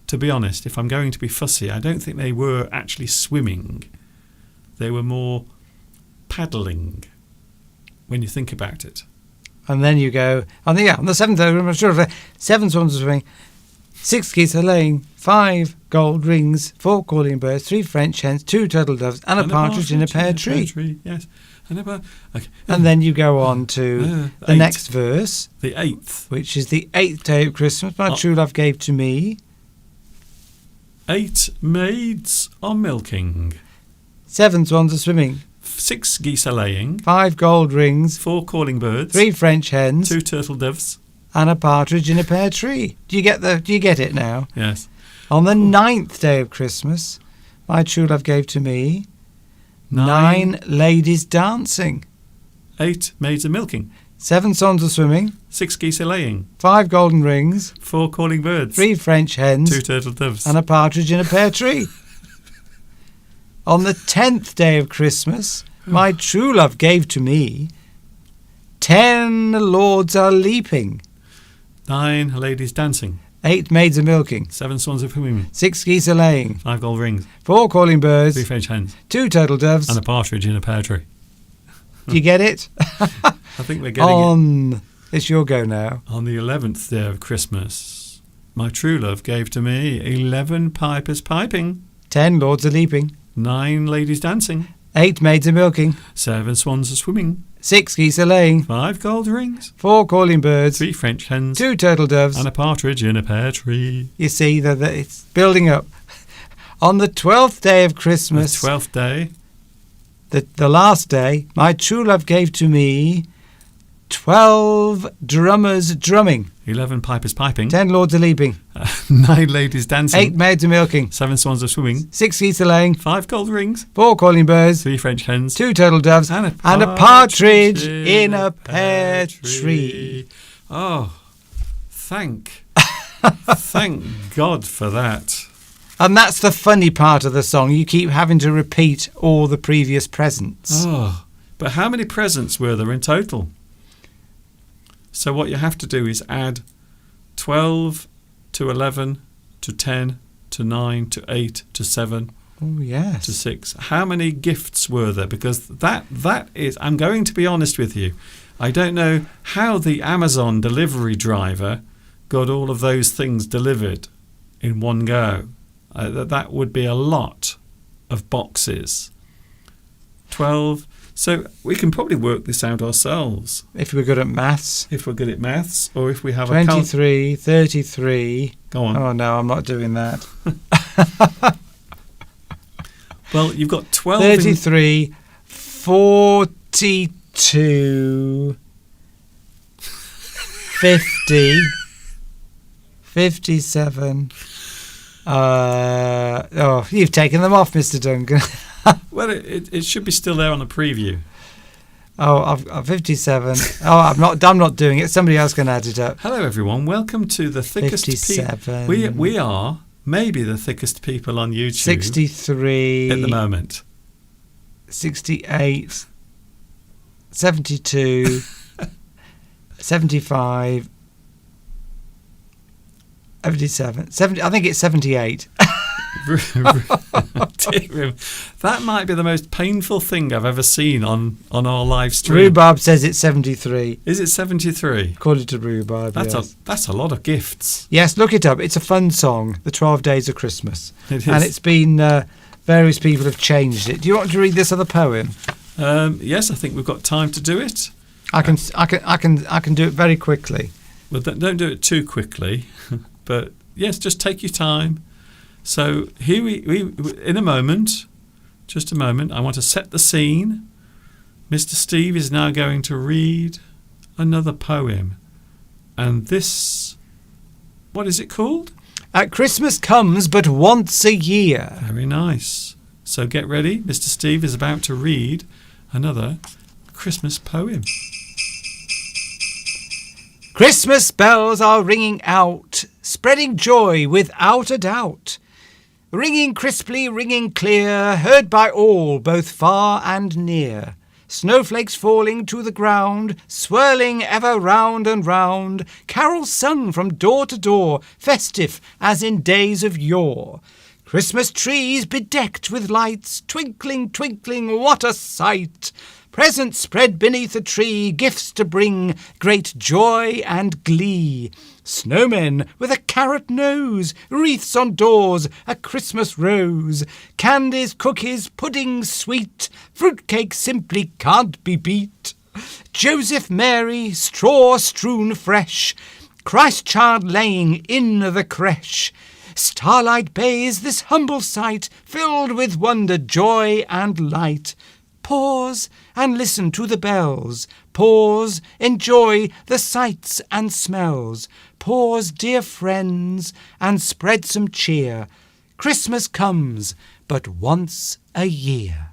to be honest, if I'm going to be fussy, I don't think they were actually swimming. They were more paddling, when you think about it. And then you go, on the 7th day, I'm sure of 7 swans are swimming, 6 geese are laying, 5 gold rings, 4 calling birds, 3 French hens, 2 turtle doves, and a partridge in a pear tree. Yes. Okay. And then you go on to the 8. next verse, The 8th. which is the 8th day of Christmas. My true love gave to me 8 maids are milking. 7 swans are swimming, 6 geese are laying. 5 gold rings, 4 calling birds. 3 French hens, 2 turtle doves. and a partridge in a pear tree. Do you get it now? Yes. On the 9th day of Christmas, my true love gave to me 9 ladies dancing, 8 maids are milking. 7 swans are swimming, 6 geese are laying. 5 golden rings, 4 calling birds. 3 French hens, 2 turtle doves. and a partridge in a pear tree. On the 10th day of Christmas, my true love gave to me 10 lords are leaping, 9 ladies dancing. 8 maids are milking, 7 swans are swimming. 6 geese are laying, 5 gold rings. 4 calling birds, 3 French hens. 2 turtle doves. And a partridge in a pear tree. Do you get it? I think we're getting it. On, it's your go now. On the 11th day of Christmas, my true love gave to me 11 pipers piping. 10 lords are leaping, 9 ladies dancing. 8 maids are milking, 7 swans are swimming. 6 geese are laying, 5 gold rings. 4 calling birds, 3 French hens. 2 turtle doves. And a partridge in a pear tree. You see that it's building up. On the 12th day of The Christmas, 12th day, the last day, my true love gave to me 12 drummers drumming, 11 pipers piping. 10 lords are leaping, 9 ladies dancing. 8 maids are milking, 7 swans are swimming. 6 geese are laying, 5 gold rings. 4 calling birds, 3 French hens. 2 turtle doves, And a partridge in a pear tree. Oh, thank God for that. And that's the funny part of the song. You keep having to repeat all the previous presents. Oh, but how many presents were there in total? So what you have to do is add 12 to 11 to 10 to 9 to 8 to 7 Oh, yes. to 6. How many gifts were there? Because that is, I'm going to be honest with you, I don't know how the Amazon delivery driver got all of those things delivered in one go. That would be a lot of boxes. 12. So we can probably work this out ourselves If we're good at maths. if we're good at maths, or if we have 23, 33. Go on. Oh, no, I'm not doing that. Well, you've got 12. 33, 42, 50, 57. You've taken them off, Mr. Duncan. Well, it should be still there on the preview. Oh, I've 57. Oh, I'm not doing it. Somebody else can add it up. Hello, everyone. Welcome to the thickest 57. We are maybe the thickest people on YouTube 63. at the moment. 68. 72. 75. 77. 70. I think it's 78. Dear, that might be the most painful thing I've ever seen on our live stream. Rhubarb says it's 73. Is it 73? According to Rhubarb, That's a lot of gifts. Yes, look it up. It's a fun song, The 12 Days of Christmas. It is. And it's been, various people have changed it. Do you want to read this other poem? Yes, I think we've got time to do it. I can do it very quickly. Well, don't do it too quickly, but yes, just take your time. So here we in a moment, just a moment, I want to set the scene. Mr. Steve is now going to read another poem. And this, what is it called? Christmas comes but once a year. Very nice. So get ready. Mr. Steve is about to read another Christmas poem. Christmas bells are ringing out, spreading joy without a doubt. Ringing crisply, ringing clear, heard by all, both far and near. Snowflakes falling to the ground, swirling ever round and round. Carols sung from door to door, festive as in days of yore. Christmas trees bedecked with lights, twinkling, twinkling, what a sight! Presents spread beneath a tree, gifts to bring great joy and glee. Snowmen with a carrot nose, wreaths on doors, a Christmas rose. Candies, cookies, puddings sweet, fruitcake simply can't be beat. Joseph, Mary, straw strewn fresh, Christ child laying in the creche. Starlight bathes this humble sight, filled with wonder, joy and light. Pause and listen to the bells. Pause, enjoy the sights and smells. Pause, dear friends, and spread some cheer. Christmas comes but once a year.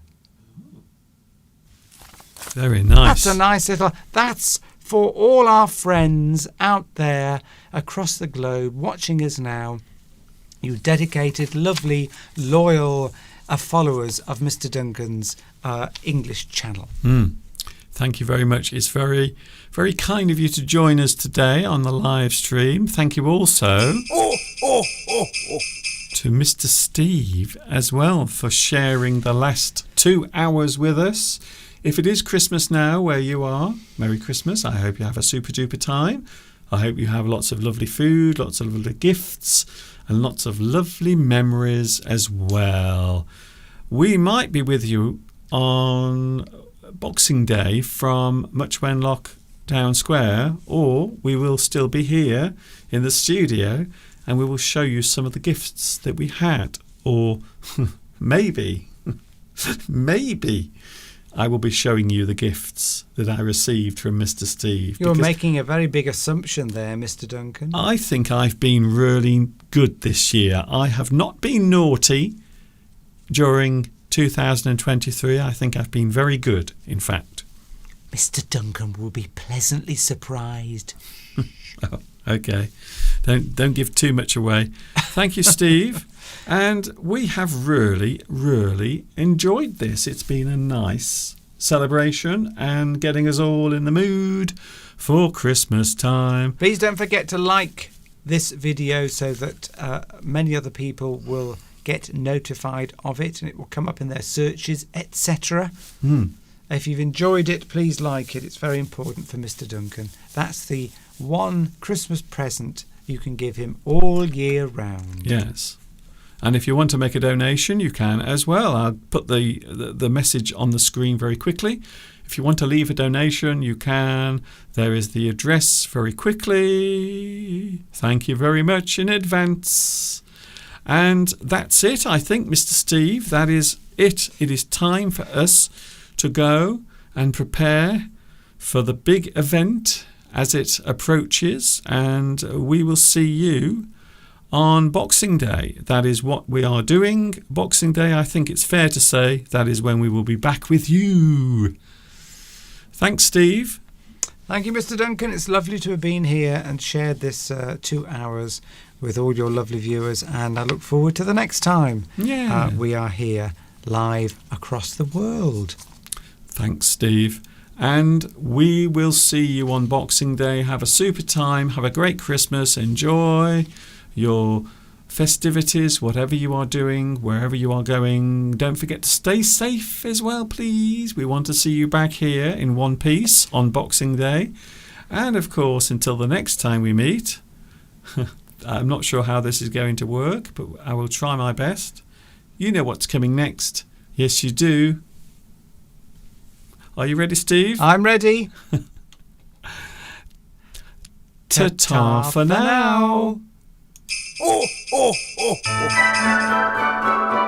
Very nice. That's a nice little... That's for all our friends out there across the globe watching us now. You dedicated, lovely, loyal followers of Mr. Duncan's English channel. Thank you very much. It's very, very kind of you to join us today on the live stream. Thank you also to Mr. Steve as well for sharing the last 2 hours with us. If it is Christmas now where you are, Merry Christmas. I hope you have a super duper time. I hope you have lots of lovely food, lots of lovely gifts, and lots of lovely memories as well. We might be with you on Boxing Day from Much Wenlock Town Square, or we will still be here in the studio and we will show you some of the gifts that we had, or maybe I will be showing you the gifts that I received from Mr. Steve. You're making a very big assumption there, Mr. Duncan. I think I've been really good this year. I have not been naughty during 2023. I think I've been very good, in fact. Mr. Duncan will be pleasantly surprised. Oh, okay. Don't give too much away. Thank you, Steve. And we have really, really enjoyed this. It's been a nice celebration and getting us all in the mood for Christmas time. Please don't forget to like this video so that many other people will get notified of it and it will come up in their searches, etc. If you've enjoyed it, please like it. It's very important for Mr. Duncan. That's the one Christmas present you can give him all year round. Yes. And if you want to make a donation, you can as well. I'll put the message on the screen very quickly. If you want to leave a donation, you can. There is the address very quickly. Thank you very much in advance. And that's it, I think, Mr. Steve. That is it. It is time for us to go and prepare for the big event as it approaches. And we will see you on Boxing Day. That is what we are doing. Boxing Day, I think it's fair to say, that is when we will be back with you. Thanks, Steve. Thank you, Mr. Duncan. It's lovely to have been here and shared this 2 hours with all your lovely viewers, and I look forward to the next time we are here live across the world. Thanks, Steve. And we will see you on Boxing Day. Have a super time. Have a great Christmas. Enjoy your festivities, whatever you are doing, wherever you are going. Don't forget to stay safe as well, please. We want to see you back here in one piece on Boxing Day. And of course, until the next time we meet, I'm not sure how this is going to work, but I will try my best. You know what's coming next. Yes, you do. Are you ready, Steve? I'm ready. Ta-ta for now. Oh, oh, oh, oh.